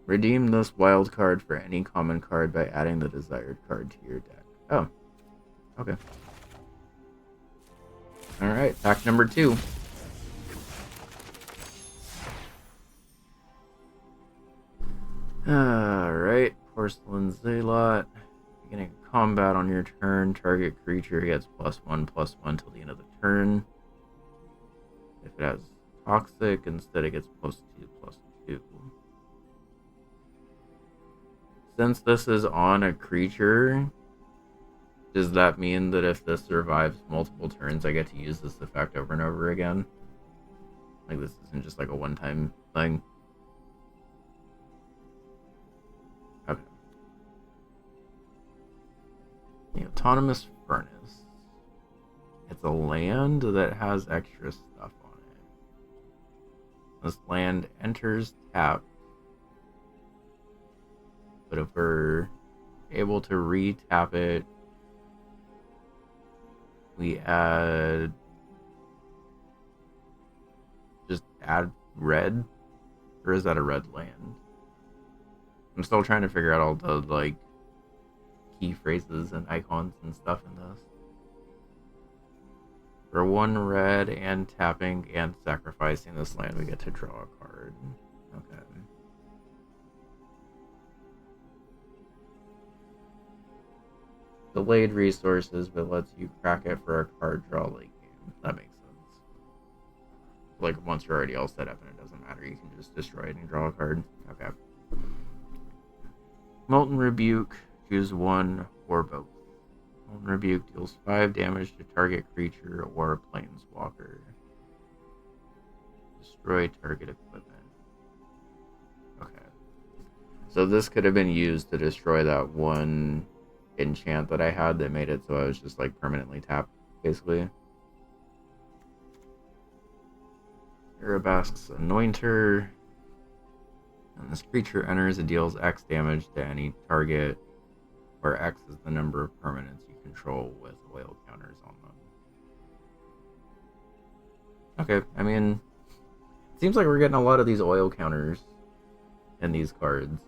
Redeem this wild card for any common card by adding the desired card to your deck. Oh. Okay. Alright, pack number 2. Alright, Porcelain Zealot. Beginning combat on your turn, target creature gets +1/+1 till the end of the turn. If it has Toxic, instead it gets +2/+2. Since this is on a creature, does that mean that if this survives multiple turns, I get to use this effect over and over again? Like, this isn't just like a one-time thing? Okay. The Autonomous Furnace. It's a land that has extra stuff on it. This land enters tapped. But if we're able to re-tap it, we add... just add red? Or is that a red land? I'm still trying to figure out all the, like, key phrases and icons and stuff in this. For 1 red and tapping and sacrificing this land, we get to draw a card. Okay. Delayed resources, but lets you crack it for a card draw late game. That makes sense. Like, once you're already all set up and it doesn't matter, you can just destroy it and draw a card. Okay. Molten Rebuke, choose 1 or both. Molten Rebuke deals 5 damage to target creature or planeswalker. Destroy target equipment. Okay. So this could have been used to destroy that one enchant that I had that made it so I was just like permanently tapped, basically. Arabask's Anointer. And this creature enters, it deals X damage to any target, where X is the number of permanents you control with oil counters on them. Okay, I mean, it seems like we're getting a lot of these oil counters in these cards.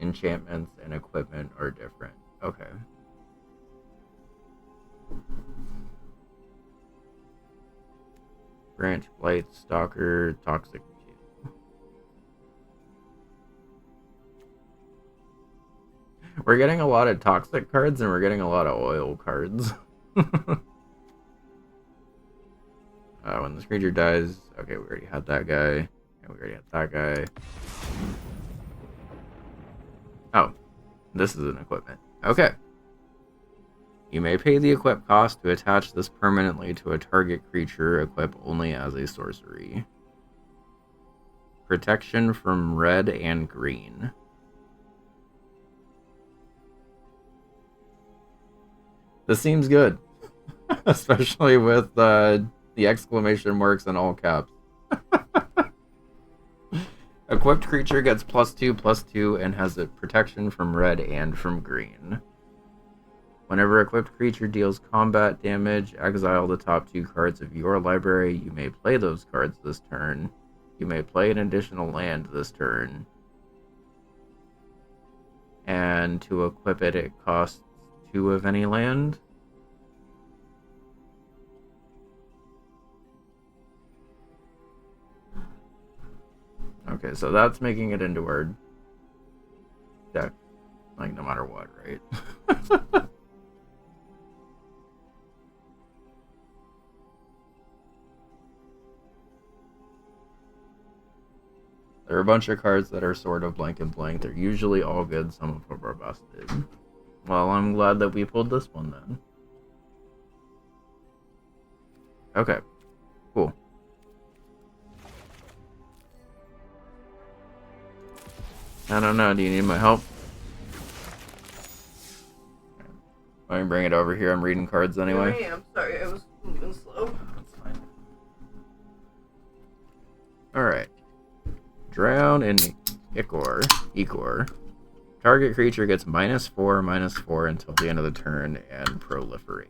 Enchantments and equipment are different. Okay. Branch Blight, Stalker, Toxic 2. We're getting a lot of toxic cards and we're getting a lot of oil cards. When this creature dies, okay, we already had that guy. And we already had that guy. Oh, this is an equipment. Okay. You may pay the equip cost to attach this permanently to a target creature, equip only as a sorcery. Protection from red and green. This seems good. Especially with the exclamation marks in all caps. Equipped creature gets +2/+2 and has a protection from red and from green. Whenever equipped creature deals combat damage, exile the top 2 cards of your library. You may play those cards this turn. You may play an additional land this turn. And to equip it, it costs 2 of any land. Okay, so that's making it into our deck, like, no matter what, right? There are a bunch of cards that are sort of blank and blank. They're usually all good, some of them are busted. Well, I'm glad that we pulled this one then. Okay, cool. I don't know, do you need my help? Let me bring it over here, I'm reading cards anyway. I am sorry, I was moving slow. That's fine. Alright. Drown in Ichor. Target creature gets -4/-4 until the end of the turn and proliferate.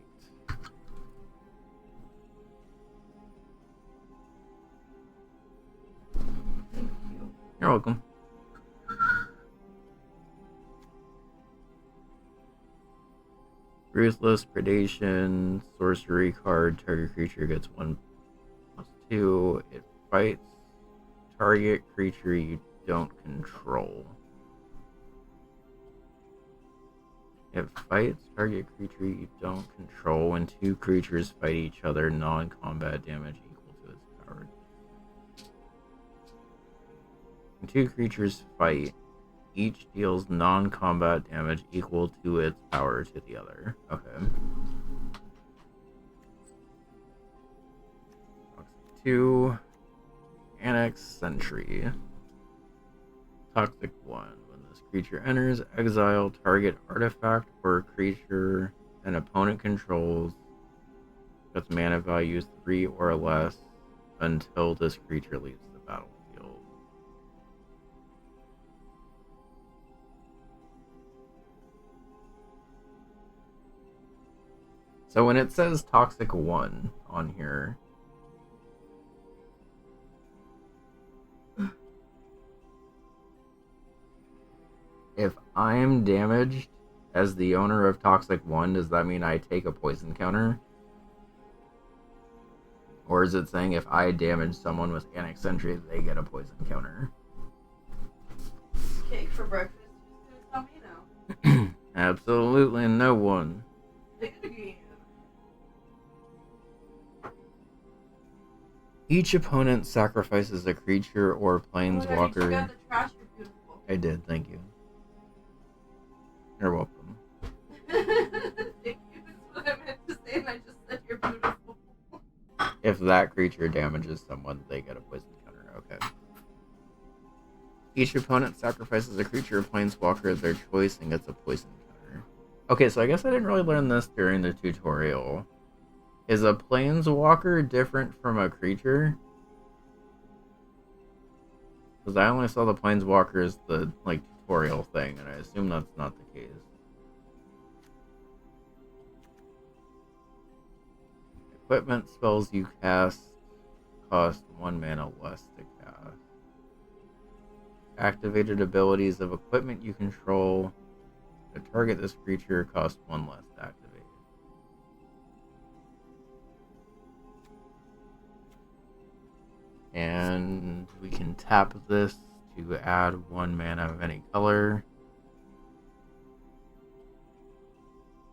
You're welcome. Ruthless Predation, sorcery card, target creature gets 1/2. It fights target creature you don't control. It fights target creature you don't control when 2 creatures fight each other, non-combat damage equal to its power. When 2 creatures fight, each deals non-combat damage equal to its power to the other. Okay. 2. Annex Sentry. Toxic 1. When this creature enters, exile target artifact or creature an opponent controls that's mana value 3 or less until this creature leaves the battlefield. So when it says Toxic 1 on here, if I am damaged as the owner of Toxic 1, does that mean I take a poison counter? Or is it saying if I damage someone with Annex Entry, they get a poison counter? Cake for breakfast? Who's gonna tell me now? Absolutely no one. Again. Each opponent sacrifices a creature or planeswalker. You got the trash, you're beautiful. I did, thank you. You're welcome. Thank you, that's what I meant to say, and I just said you're beautiful. If that creature damages someone, they get a poison counter. Okay. Each opponent sacrifices a creature or planeswalker of their choice and gets a poison counter. Okay, so I guess I didn't really learn this during the tutorial. Is a planeswalker different from a creature? Because I only saw the planeswalker as the tutorial thing, and I assume that's not the case. Equipment spells you cast cost 1 mana less to cast. Activated abilities of equipment you control to target this creature cost 1 less to activate. And we can tap this to add 1 mana of any color.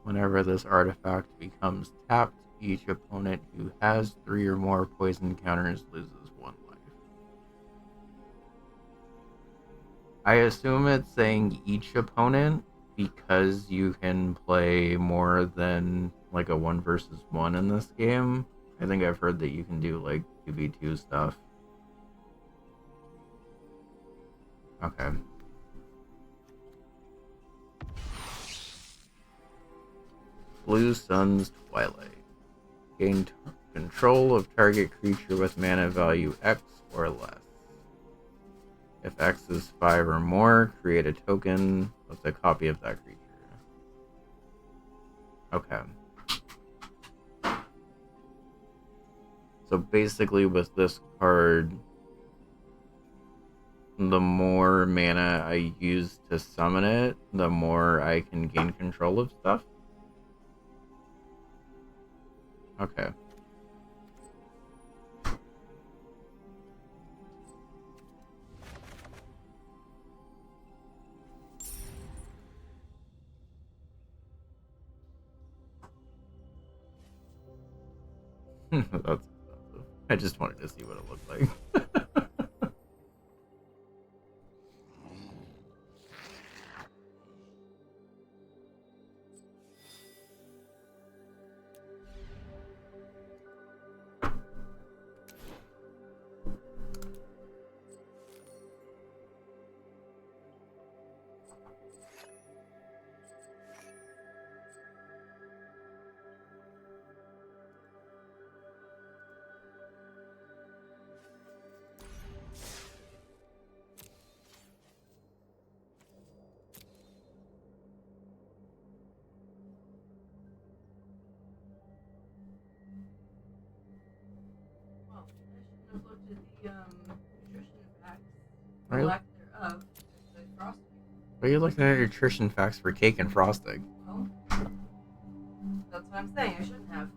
Whenever this artifact becomes tapped, each opponent who has 3 or more poison counters loses 1 life. I assume it's saying each opponent because you can play more than a 1 versus 1 in this game. I think I've heard that you can do 2v2 stuff. Okay. Blue Sun's Twilight. Gain control of target creature with mana value X or less. If X is 5 or more, create a token with a copy of that creature. Okay. So basically with this card, the more mana I use to summon it, the more I can gain control of stuff. Okay. That's expensive. I just wanted to see what it looked like. Well, I shouldn't have looked at the nutrition facts. Right. Or lack thereof. The frosting. Are you looking at nutrition facts for cake and frosting? Well, that's what I'm saying. I shouldn't have.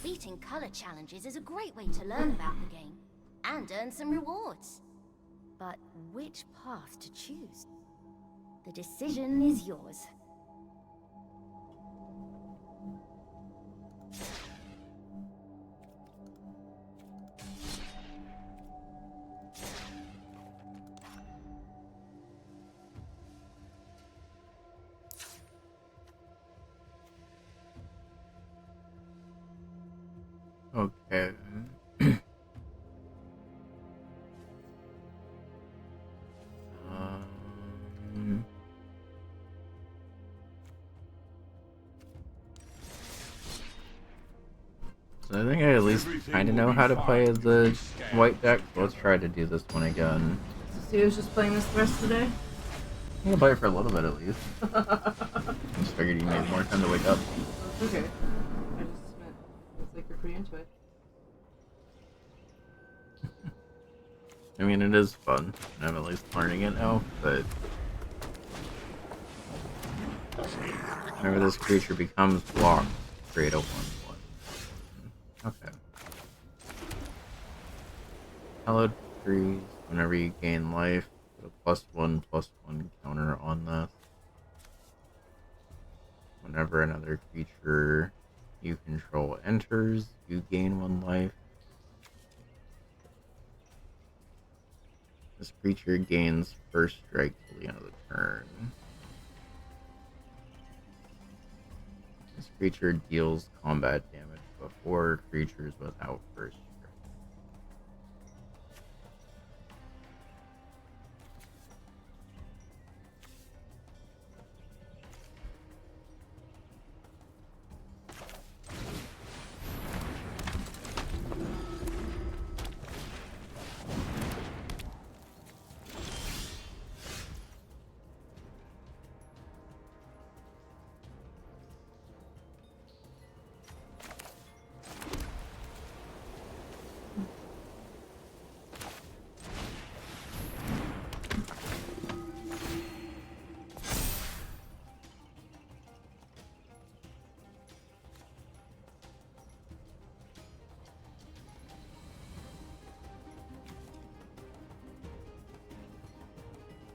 Beating color challenges is a great way to learn about the game and earn some rewards. But which path to choose? The decision is yours. Okay. So I think I at least kind of know how to play the white deck. Let's try to do this one again. So he was just playing this the rest of the day? I'm gonna bite for a little bit at least. I just figured you need more time to wake up. It's okay. I just meant it's like you're pretty into it. I mean, it is fun. I'm at least learning it now, but whenever this creature becomes blocked, create a 1/1. Okay. Hallowed trees. Whenever you gain life, put a +1/+1 counter on this. Whenever another creature you control enters, you gain 1 life. This creature gains first strike till the end of the turn. This creature deals combat damage before creatures without first strike.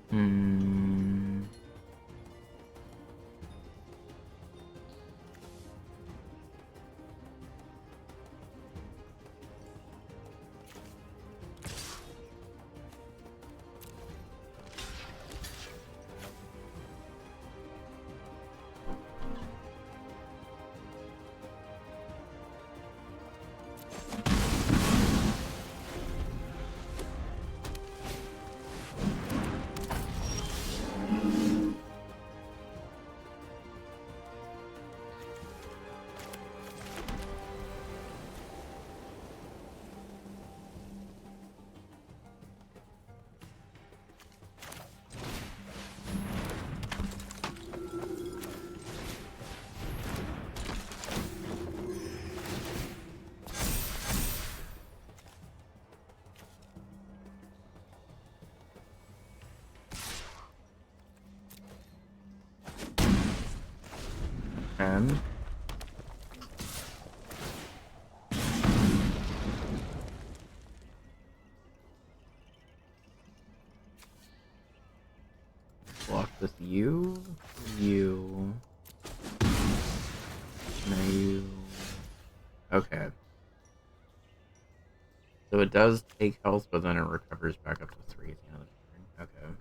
Hmm. And block with you, you, no you. Okay. So it does take health, but then it recovers back up to 3 at the end of the turn. Okay.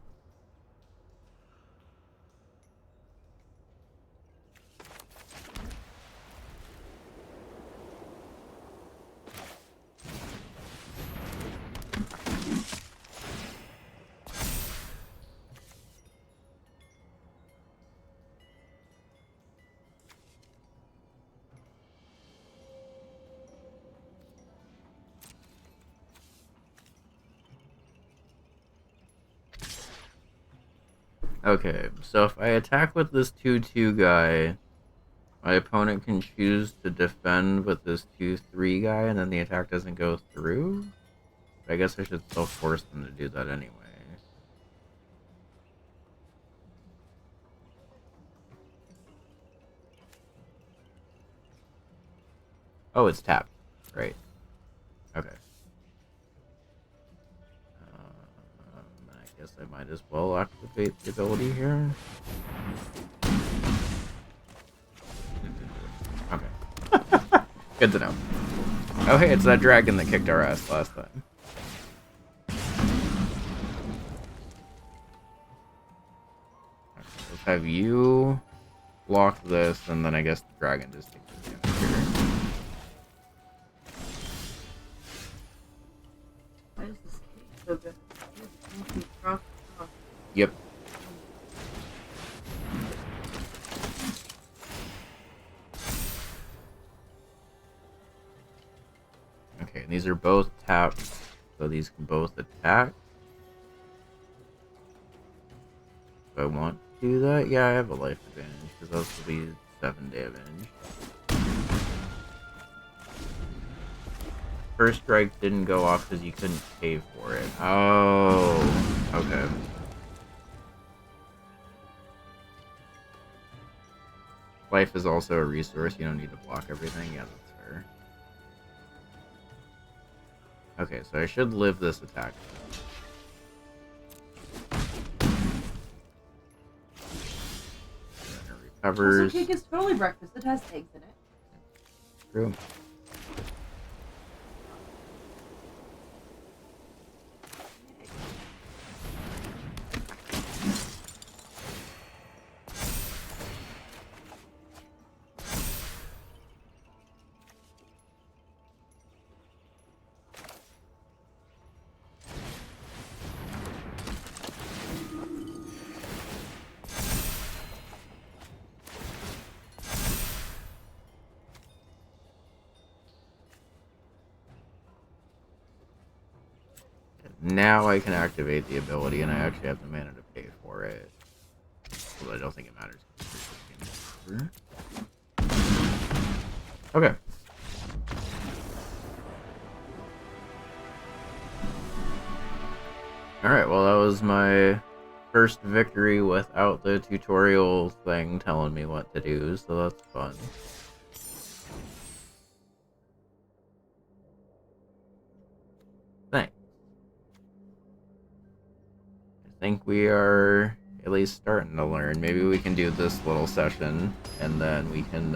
Okay, so if I attack with this 2/2 guy, my opponent can choose to defend with this 2/3 guy, and then the attack doesn't go through? I guess I should still force them to do that anyway. Oh, it's tapped. Right. Okay. I guess I might as well activate the ability here. Okay. Good to know. Oh hey, it's that dragon that kicked our ass last time. Okay, let's have you block this, and then I guess the dragon just takes the damage here. Why is this cake so good? Yep. Okay, and these are both tapped, so these can both attack. Do I want to do that? Yeah, I have a life advantage because those will be 7 damage. First strike didn't go off because you couldn't pay for it. Oh, okay. Life is also a resource. You don't need to block everything. Yeah, that's fair. Okay, so I should live this attack. Recovers. Also, cake is totally breakfast. It has eggs in it. True. Now I can activate the ability, and I actually have the mana to pay for it. Well, I don't think it matters. Okay. Alright, well, that was my first victory without the tutorial thing telling me what to do, so that's fun. Thanks. I think we are at least starting to learn. Maybe we can do this little session, and then we can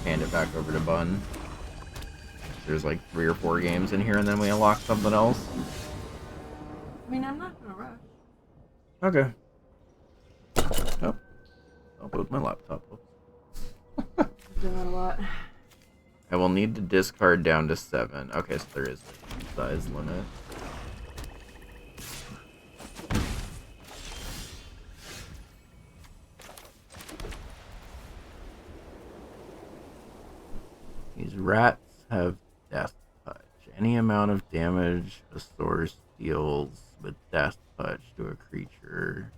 hand it back over to Bun. There's like 3 or 4 games in here, and then we unlock something else. I mean, I'm not gonna rush. Okay. Oh. I'll put my laptop up. I've done that a lot. I will need to discard down to 7. Okay, so there is a size limit. These rats have Death Touch. Any amount of damage a source deals with Death Touch to a creature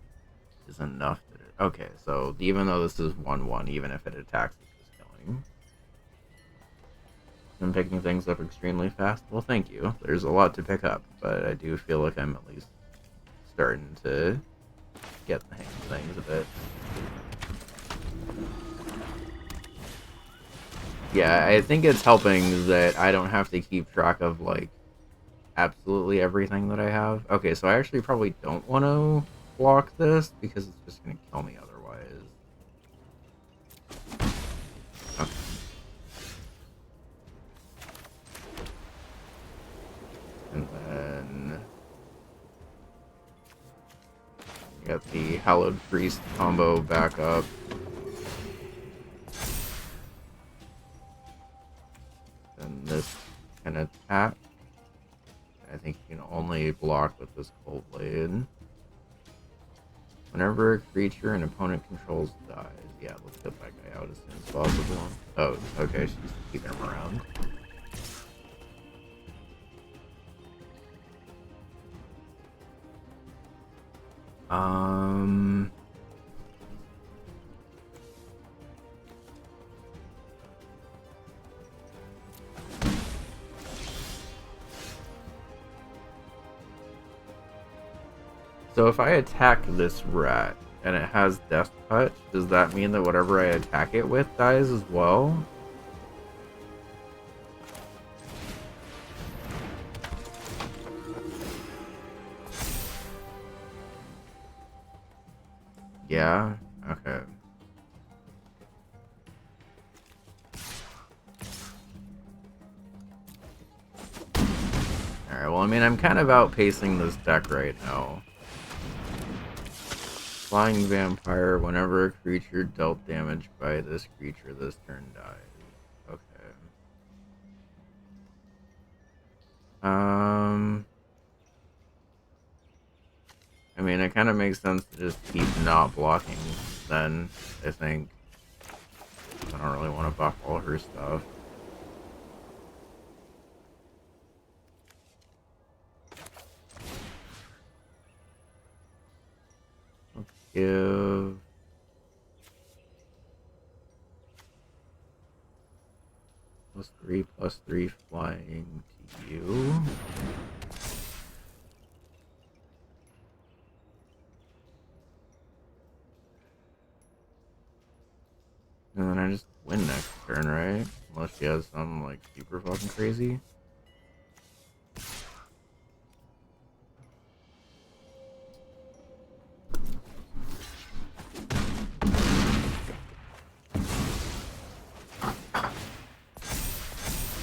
is enough. Okay, so even though this is 1/1, even if it attacks, it's just killing. I'm picking things up extremely fast. Well, thank you. There's a lot to pick up, but I do feel like I'm at least starting to get the hang of things a bit. Yeah, I think it's helping that I don't have to keep track of, like, absolutely everything that I have. Okay, so I actually probably don't want to block this, because it's just going to kill me otherwise. Okay. And then... got the Hallowed Priest combo back up. And this can attack. I think you can only block with this Cold Blade. Whenever a creature an opponent controls dies. Yeah, let's get that guy out as soon as possible. Oh, okay, she's keeping him around. So if I attack this rat and it has Death Touch, does that mean that whatever I attack it with dies as well? Yeah? Okay. Alright, well, I mean, I'm kind of outpacing this deck right now. Flying Vampire, whenever a creature dealt damage by this creature this turn dies. Okay. I mean, it kind of makes sense to just keep not blocking then, I think. I don't really want to buff all her stuff. give +3/+3 flying to you. And then I just win next turn, right? Unless she has some like super fucking crazy.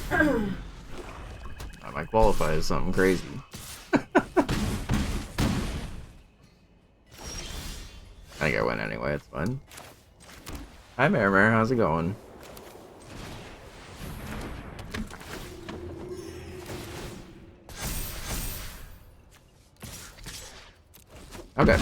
I might qualify as something crazy. I think I win anyway, it's fine. Hi Mare, how's it going? Okay.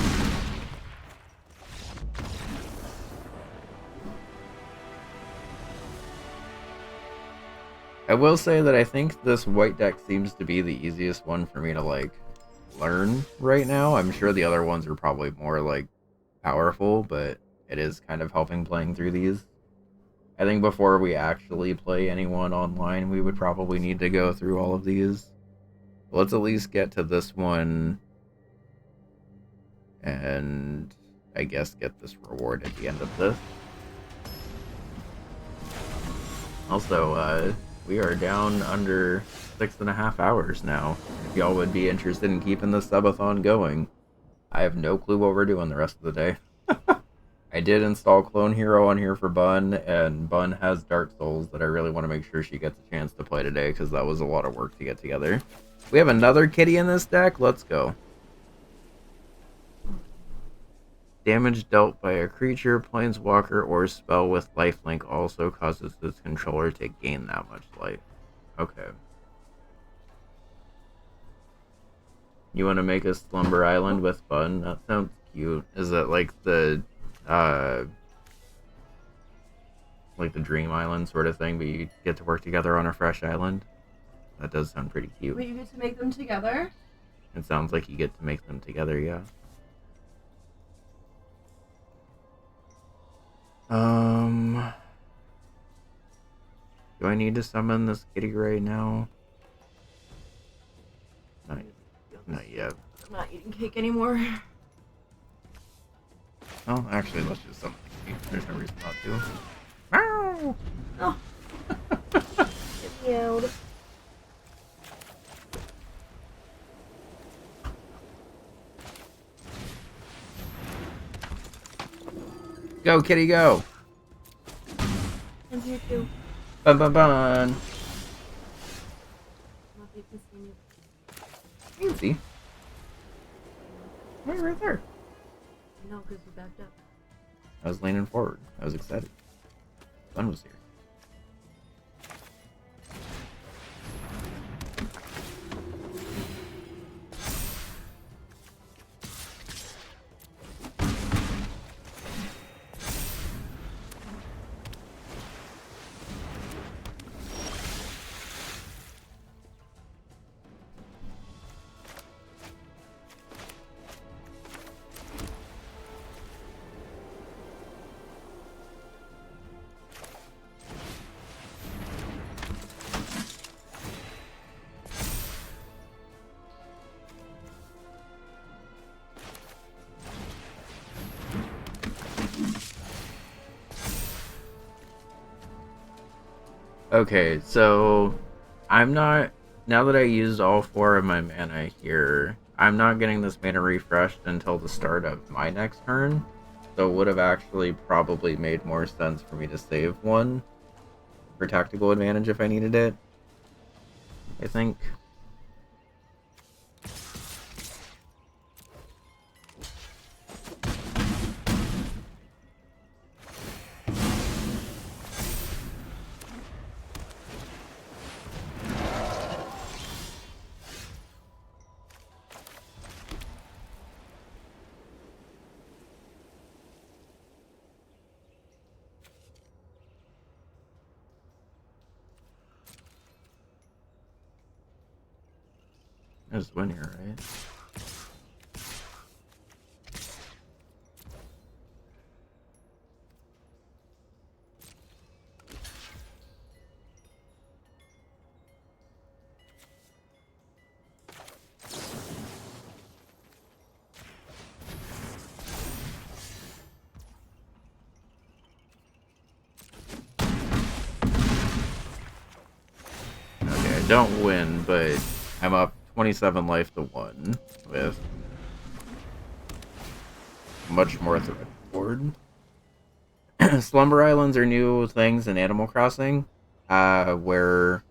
I will say that I think this white deck seems to be the easiest one for me to like learn right now. I'm sure the other ones are probably more like powerful, but it is kind of helping playing through these. I think before we actually play anyone online, we would probably need to go through all of these. But let's at least get to this one and I guess get this reward at the end of this. Also, we are down under 6.5 hours now. If y'all would be interested in keeping the subathon going, I have no clue what we're doing the rest of the day. I did install Clone Hero on here for Bun, and Bun has Dark Souls that I really want to make sure she gets a chance to play today, because that was a lot of work to get together. We have another kitty in this deck? Let's go. Damage dealt by a creature, planeswalker, or spell with lifelink also causes its controller to gain that much life. Okay. You want to make a Slumber Island with Bun? That sounds cute. Is it like the Dream Island sort of thing, but you get to work together on a fresh island? That does sound pretty cute. Wait, you get to make them together? It sounds like you get to make them together, yeah. Do I need to summon this kitty right now? Not yet. I'm not eating cake anymore. Oh, actually, let's just summon the kitty. There's no reason not to. Meow! Oh. Get meowed. Go, kitty, go! I'm here too. Bun bun bun! Fancy. Right there. No, because you backed up. I was leaning forward. I was excited. Fun was here. Okay, so I'm not, now that I used all 4 of my mana here, I'm not getting this mana refreshed until the start of my next turn, so it would have actually probably made more sense for me to save one for tactical advantage if I needed it, I think. I just win here, right? don't win, but I'm up 27 life to 1 with much more threat board. Slumber Islands are new things in Animal Crossing, where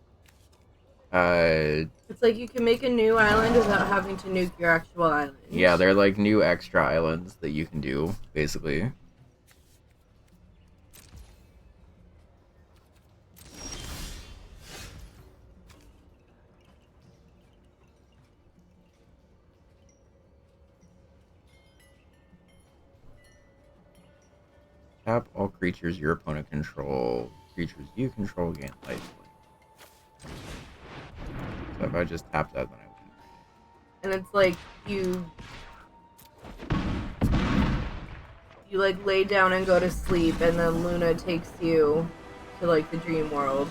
It's like you can make a new island without having to nuke your actual island. yeah, they're like new extra islands that you can do, basically. Tap all creatures your opponent control. Creatures you control gain life. So if I just tap that, then I win. And it's like you like lay down and go to sleep, and then Luna takes you to like the dream world.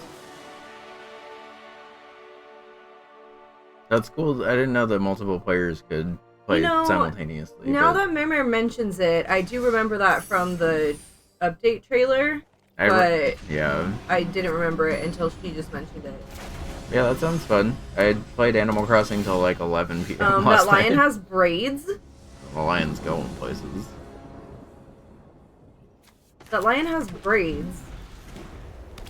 That's cool. I didn't know that multiple players could play simultaneously. Now that Mimir mentions it, I do remember that from the update trailer, but yeah, I didn't remember it until she just mentioned it. Yeah, that sounds fun. I played Animal Crossing till like 11 p.m. That lion has braids. The lions go in places. That lion has braids.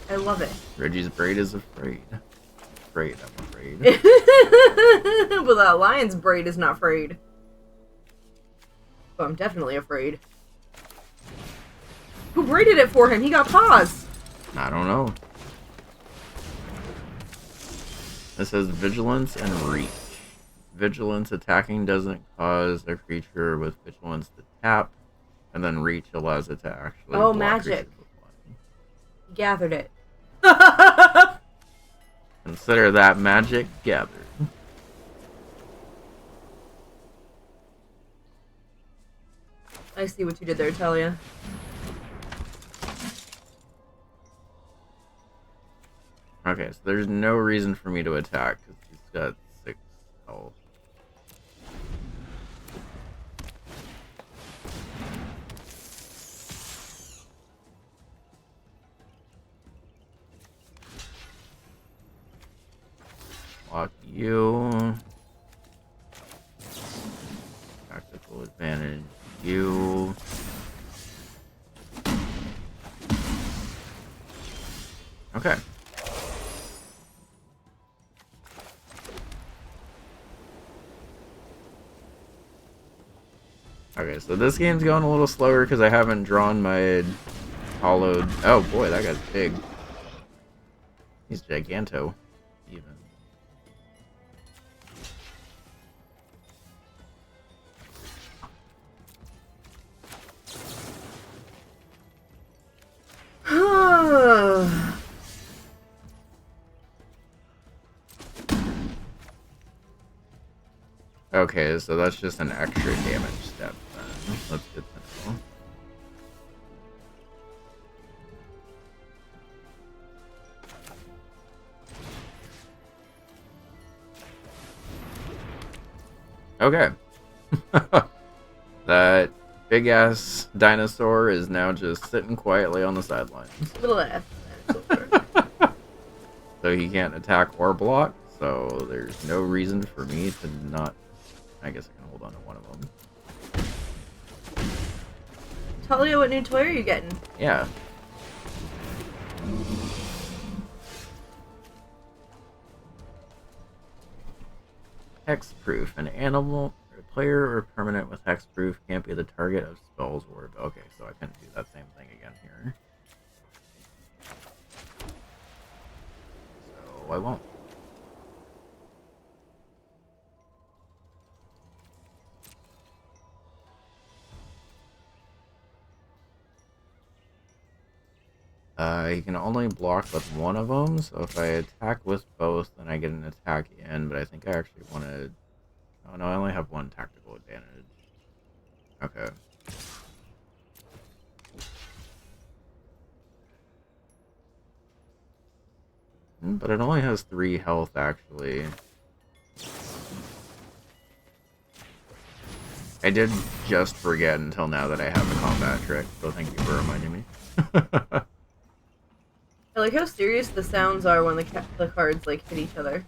I love it. Reggie's braid is afraid. Afraid, I'm afraid. But that lion's braid is not afraid. But I'm definitely afraid. Who braided it for him? He got paws. I don't know. This says vigilance and reach. Vigilance attacking doesn't cause a creature with vigilance to tap, and then reach allows it to actually. Oh, magic! He gathered it. Consider that magic gathered. I see what you did there, Talia. Okay, so there's no reason for me to attack because he's got 6 health. Lock you. Tactical advantage you. Okay. Okay, so this game's going a little slower because I haven't drawn my hollowed... Oh boy, that guy's big. He's giganto, even. Okay, so that's just an extra damage step then. That's good to know. Okay. That big ass dinosaur is now just sitting quietly on the sidelines. Little ass dinosaur. So he can't attack or block, so there's no reason for me to not... I guess I can hold on to one of them. Talia, what new toy are you getting? Yeah. Hexproof. An animal, a player, or permanent with hexproof can't be the target of spells or... Okay, so I couldn't do that same thing again here. So I won't. He can only block with one of them, so if I attack with both, then I get an attack in, but I think I actually want to... Oh no, I only have one tactical advantage. Okay. But it only has 3 health, actually. I did just forget until now that I have a combat trick, so thank you for reminding me. I I like how serious the sounds are when the cards like hit each other.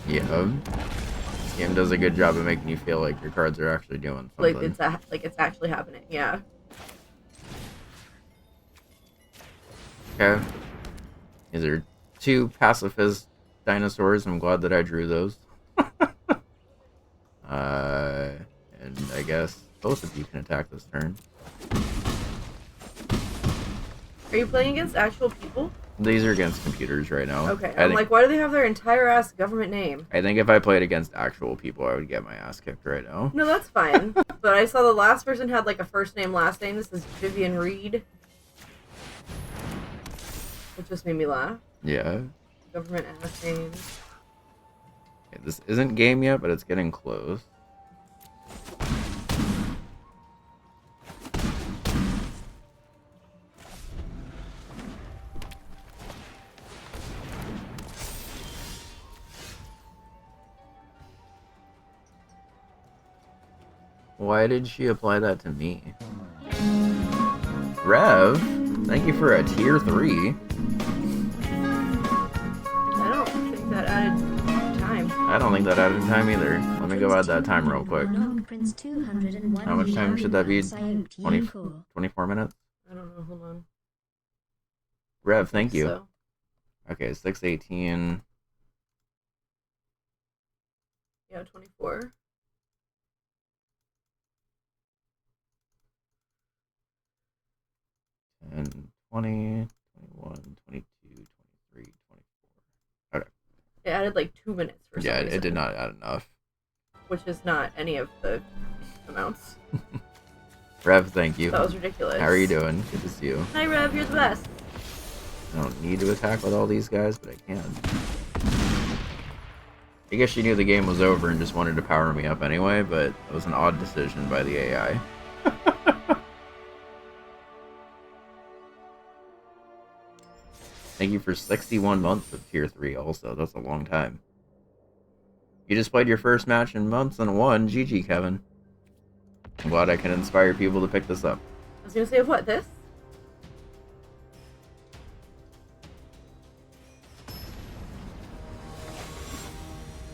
Yeah. This game does a good job of making you feel like your cards are actually doing something. Like it's actually happening. Yeah. Okay. These are two pacifist dinosaurs. I'm glad that I drew those. And I guess both of you can attack this turn. Are you playing against actual people? These are against computers right now. Okay. I'm like, why do they have their entire ass government name? I think if I played against actual people, I would get my ass kicked right now. No, that's fine. But I saw the last person had like a first name, last name. This is Vivian Reed. It just made me laugh. Yeah. Government ass name. Okay, this isn't game yet, but it's getting close. Why did she apply that to me? Rev, thank you for a tier 3. I don't think that added time. I don't think that added time either. Let me go add that time real quick. How much time should that be? 24 minutes? I don't know, hold on. Rev, thank you. So. Okay, 6:18. Yeah, 24. And 20, 21, 22, 23, 24. Okay. It added like 2 minutes for some reason. It did not add enough. Which is not any of the amounts. Rev, thank you. That was ridiculous. How are you doing? Good to see you. Hi, Rev, you're the best. I don't need to attack with all these guys, but I can. I guess she knew the game was over and just wanted to power me up anyway, but it was an odd decision by the AI. Thank you for 61 months of tier 3 also. That's a long time. You just played your first match in months and won. GG, Kevin. I'm glad I can inspire people to pick this up. I was gonna say, what, this?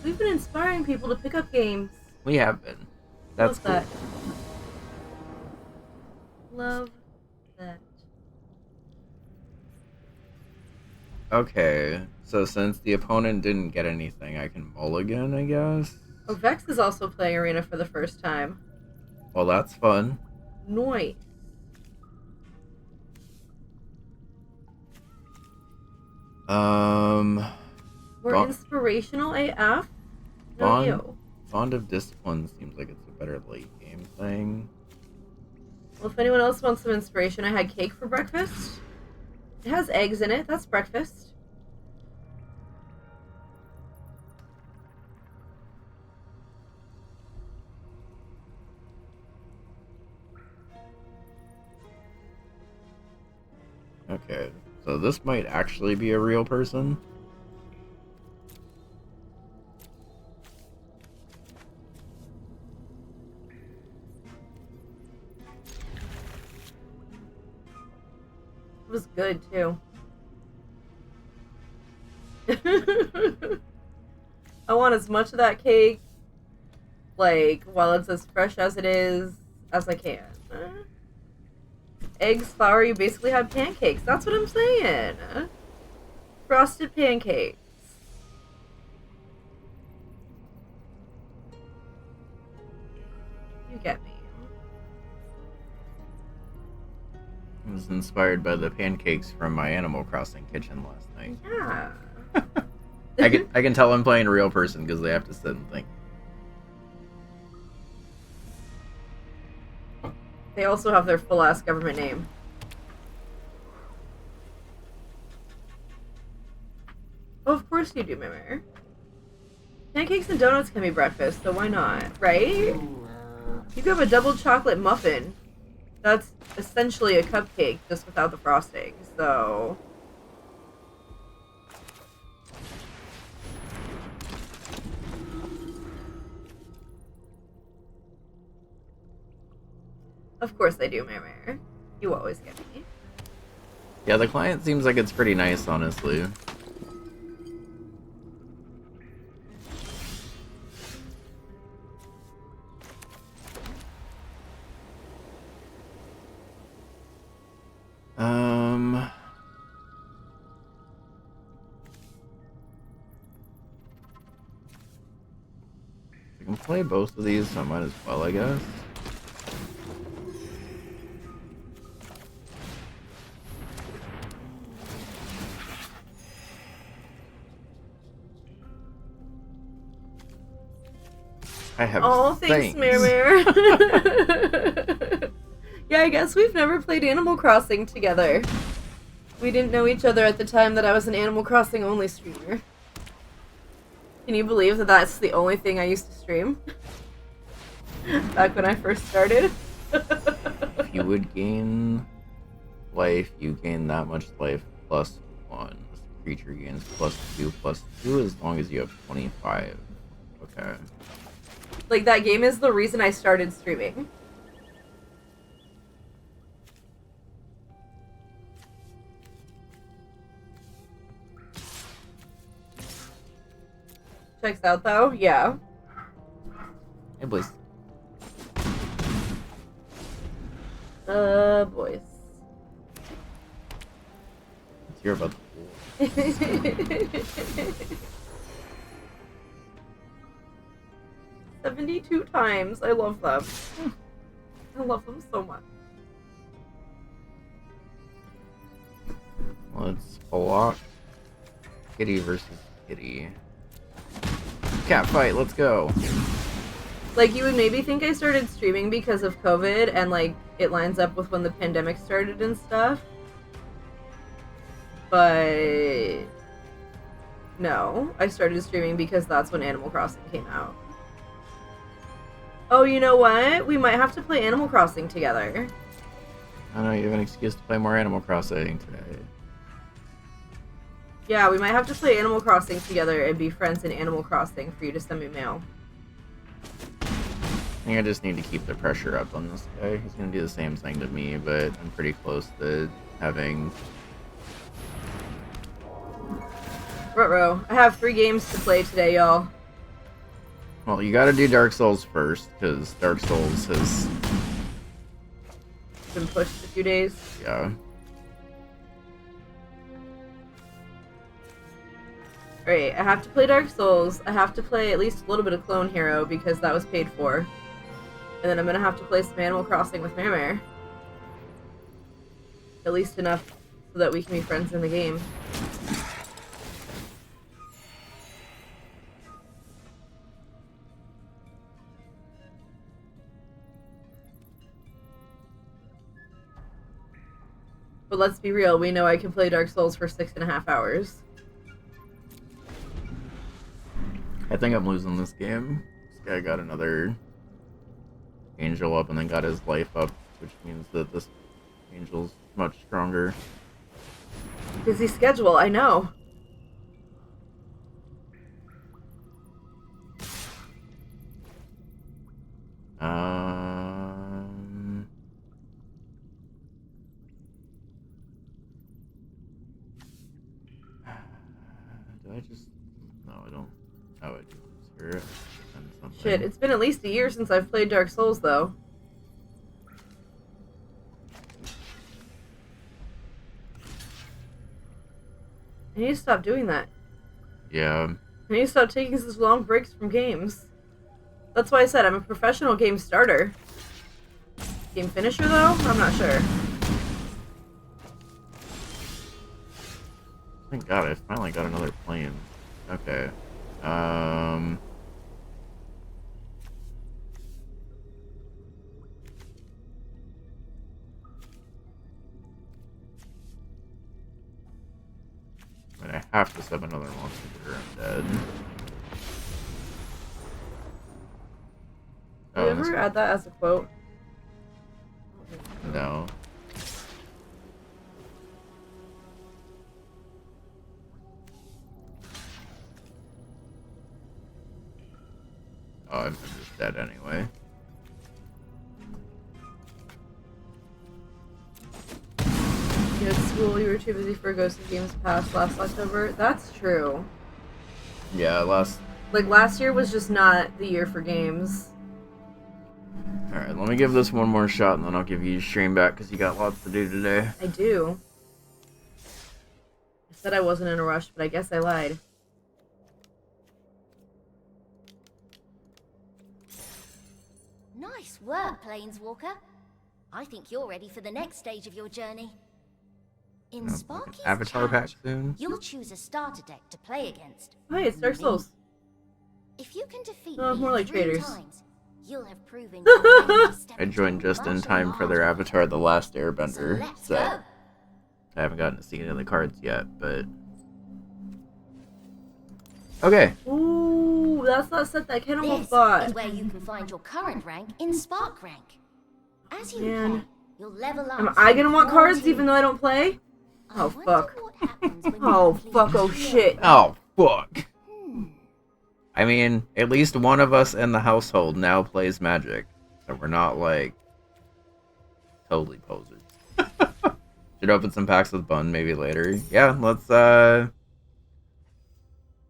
We've been inspiring people to pick up games. We have been. That's cool. That. Love that. Okay, so since the opponent didn't get anything, I can mulligan, I guess? Oh, Vex is also playing Arena for the first time. Well, that's fun. Nice. We're inspirational AF? No, you. Bond of Discipline seems like it's a better late game thing. Well, if anyone else wants some inspiration, I had cake for breakfast. It has eggs in it. That's breakfast. Okay, so this might actually be a real person. It was good, too. I want as much of that cake, like, while it's as fresh as it is, as I can. Eggs, flour, you basically have pancakes. That's what I'm saying. Frosted pancakes. You get me. I was inspired by the pancakes from my Animal Crossing kitchen last night. Yeah. I can tell I'm playing a real person because they have to sit and think. They also have their full-ass government name. Oh, of course you do, Mimir. Pancakes and donuts can be breakfast, so why not, right? You could have a double chocolate muffin. That's essentially a cupcake, just without the frosting, so... Of course I do, Mimir. You always get me. Yeah, the client seems like it's pretty nice, honestly. I can play both of these, so I might as well, I guess. I have thanks, things. Mirror. Yeah, I guess we've never played Animal Crossing together. We didn't know each other at the time that I was an Animal Crossing only streamer. Can you believe that that's the only thing I used to stream? Back when I first started? If you would gain life, you gain that much life plus 1. This creature gains +2 as long as you have 25. Okay. Like, that game is the reason I started streaming. Checks out, though? Yeah. Hey, boys. Boys. Let's hear about the pool. 72 times. I love them. I love them so much. Let's block kitty versus kitty. Cat fight, let's go. Like, you would maybe think I started streaming because of COVID and, like, it lines up with when the pandemic started and stuff. But no, I started streaming because that's when Animal Crossing came out. Oh, you know what? We might have to play Animal Crossing together. I know you have an excuse to play more Animal Crossing today. Yeah, we might have to play Animal Crossing together and be friends in Animal Crossing for you to send me mail. I think I just need to keep the pressure up on this guy. He's gonna do the same thing to me, but I'm pretty close to having... Ruh-roh. I have 3 games to play today, y'all. Well, you gotta do Dark Souls first, because Dark Souls has... been pushed a few days. Yeah. Alright, I have to play Dark Souls. I have to play at least a little bit of Clone Hero because that was paid for. And then I'm gonna have to play some Animal Crossing with Mare. At least enough so that we can be friends in the game. But let's be real, we know I can play Dark Souls for 6.5 hours. I think I'm losing this game. This guy got another angel up and then got his life up, which means that this angel's much stronger. Busy schedule, I know. Do I just... No, I don't. Oh, I do. Spirit and something. Shit, it's been at least a year since I've played Dark Souls, though. I need to stop doing that. Yeah. I need to stop taking such long breaks from games. That's why I said I'm a professional game starter. Game finisher, though? I'm not sure. Thank God, I finally got another plane. Okay. I mean, I have to sub another monster or I'm dead. Do you ever add that as a quote? No. Oh, I'm just dead anyway. It's school, you were too busy for Ghost of Games Pass last October. That's true. Yeah, Like, last year was just not the year for games. Alright, let me give this one more shot, and then I'll give you your stream back, because you got lots to do today. I do. I said I wasn't in a rush, but I guess I lied. Nice work, Planeswalker. I think you're ready for the next stage of your journey. In Sparky's Avatar pack challenge, soon? you'll choose a starter deck to play against. Oh, hey, it's Dark Souls. If you can defeat Oh, me more like 3 traders. times, you'll have proven you're ready to step I joined into just in martial time for their art. Avatar The Last So Airbender let's set. go. I haven't gotten to see any of the cards yet, but... Okay. Ooh, that's that set that Ken almost This bought. is where you can find your current rank in Spark rank. As you Man. play, you'll level up. Am I to gonna want four cards even though I don't play? I Oh, wonder fuck. what happens when you Oh, complete fuck, oh, the shit. Oh, fuck. Hmm. I mean, at least one of us in the household now plays Magic. So we're not, like, totally posers. Should open some packs with Bun maybe later. Yeah, let's,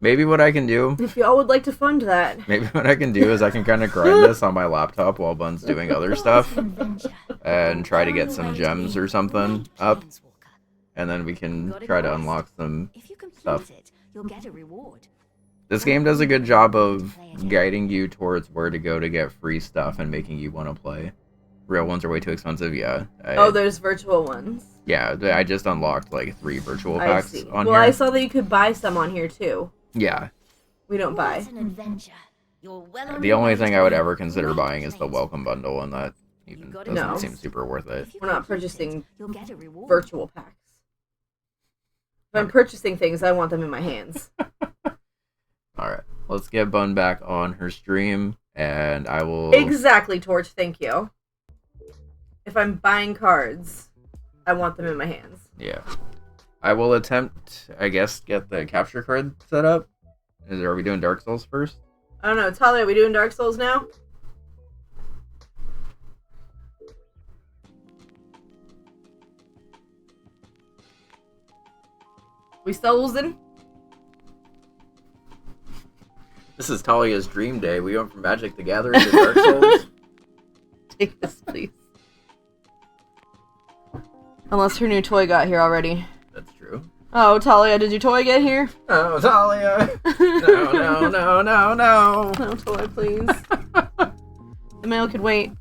maybe what I can do... If y'all would like to fund that. Maybe what I can do is I can kind of grind this on my laptop while Bun's doing other stuff. And try to get some gems or something up. And then we can try to unlock some If you complete stuff. it, you'll get a reward. This game does a good job of guiding you towards where to go to get free stuff and making you want to play. Real ones are way too expensive, yeah. Oh, there's virtual ones. Yeah, I just unlocked like 3 virtual I packs see. on Well, here. I saw that you could buy some on here too. Yeah. We don't buy. What an adventure. You're well on The your only way thing to I would being ever consider great buying is the Planeswalker. welcome bundle, and that even got it. doesn't No. seem super worth it. If you We're not complete it, purchasing you'll get a reward. Virtual packs. If I'm purchasing things, I want them in my hands. Alright, let's get Bun back on her stream, and I will... Exactly, Torch, thank you. If I'm buying cards, I want them in my hands. Yeah. I will attempt, I guess, get the capture card set up. Are we doing Dark Souls first? I don't know, Talia, are we doing Dark Souls now? We Soulsing? This is Talia's dream day. We went from Magic the Gathering to Dark Souls. Take this, please. Unless her new toy got here already. That's true. Oh, Talia, did your toy get here? Oh, Talia! No, no, no, no, no! No toy, please. The mail could wait.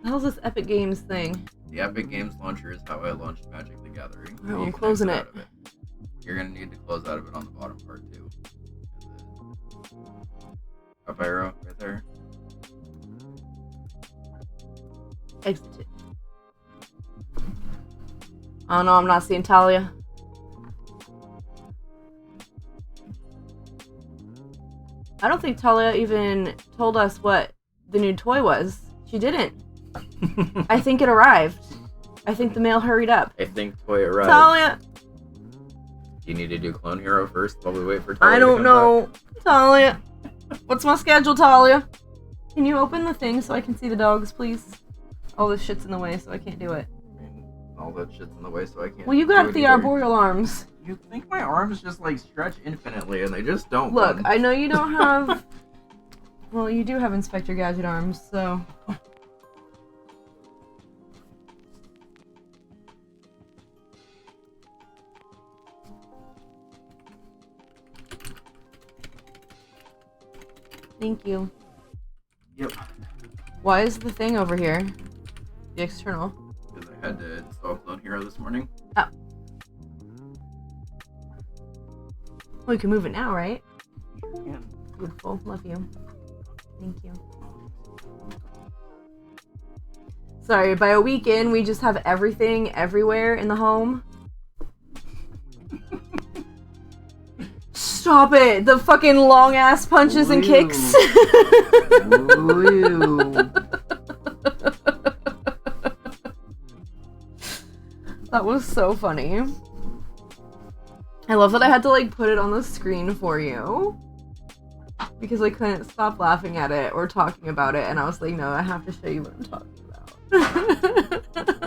How's this Epic Games thing? The Epic Games launcher is how I launched Magic the Gathering. Oh, I'm You can closing exit it. out of You're gonna need to close out of it on the bottom part too. Up arrow right there. Exited. Oh no, I'm not seeing Talia. I don't think Talia even told us what the new toy was. She didn't. I think it arrived. I think the mail hurried up. I think toy arrived. Talia! Do you need to do Clone Hero first while we wait for Talia I to don't come know. Talia. What's my schedule, Talia? Can you open the thing so I can see the dogs, please? All this shit's in the way, so I can't do it. back? I mean, all that shit's in the way, so I can't. Well, you do got it the either. arboreal arms. You think my arms just like stretch infinitely, and they just don't. Look, bud. I know you don't have... Well, you do have Inspector Gadget arms, so... Thank you. Yep. Why is the thing over here? The external. Because I had to install Clone Hero this morning. Oh. Well, you can move it now, right? Sure can. Beautiful. Love you. Thank you. Sorry, by a weekend, we just have everything everywhere in the home. Stop it! The fucking long ass punches and kicks. That was so funny. I love that I had to like put it on the screen for you because I couldn't stop laughing at it or talking about it, and I was like, no, I have to show you what I'm talking about.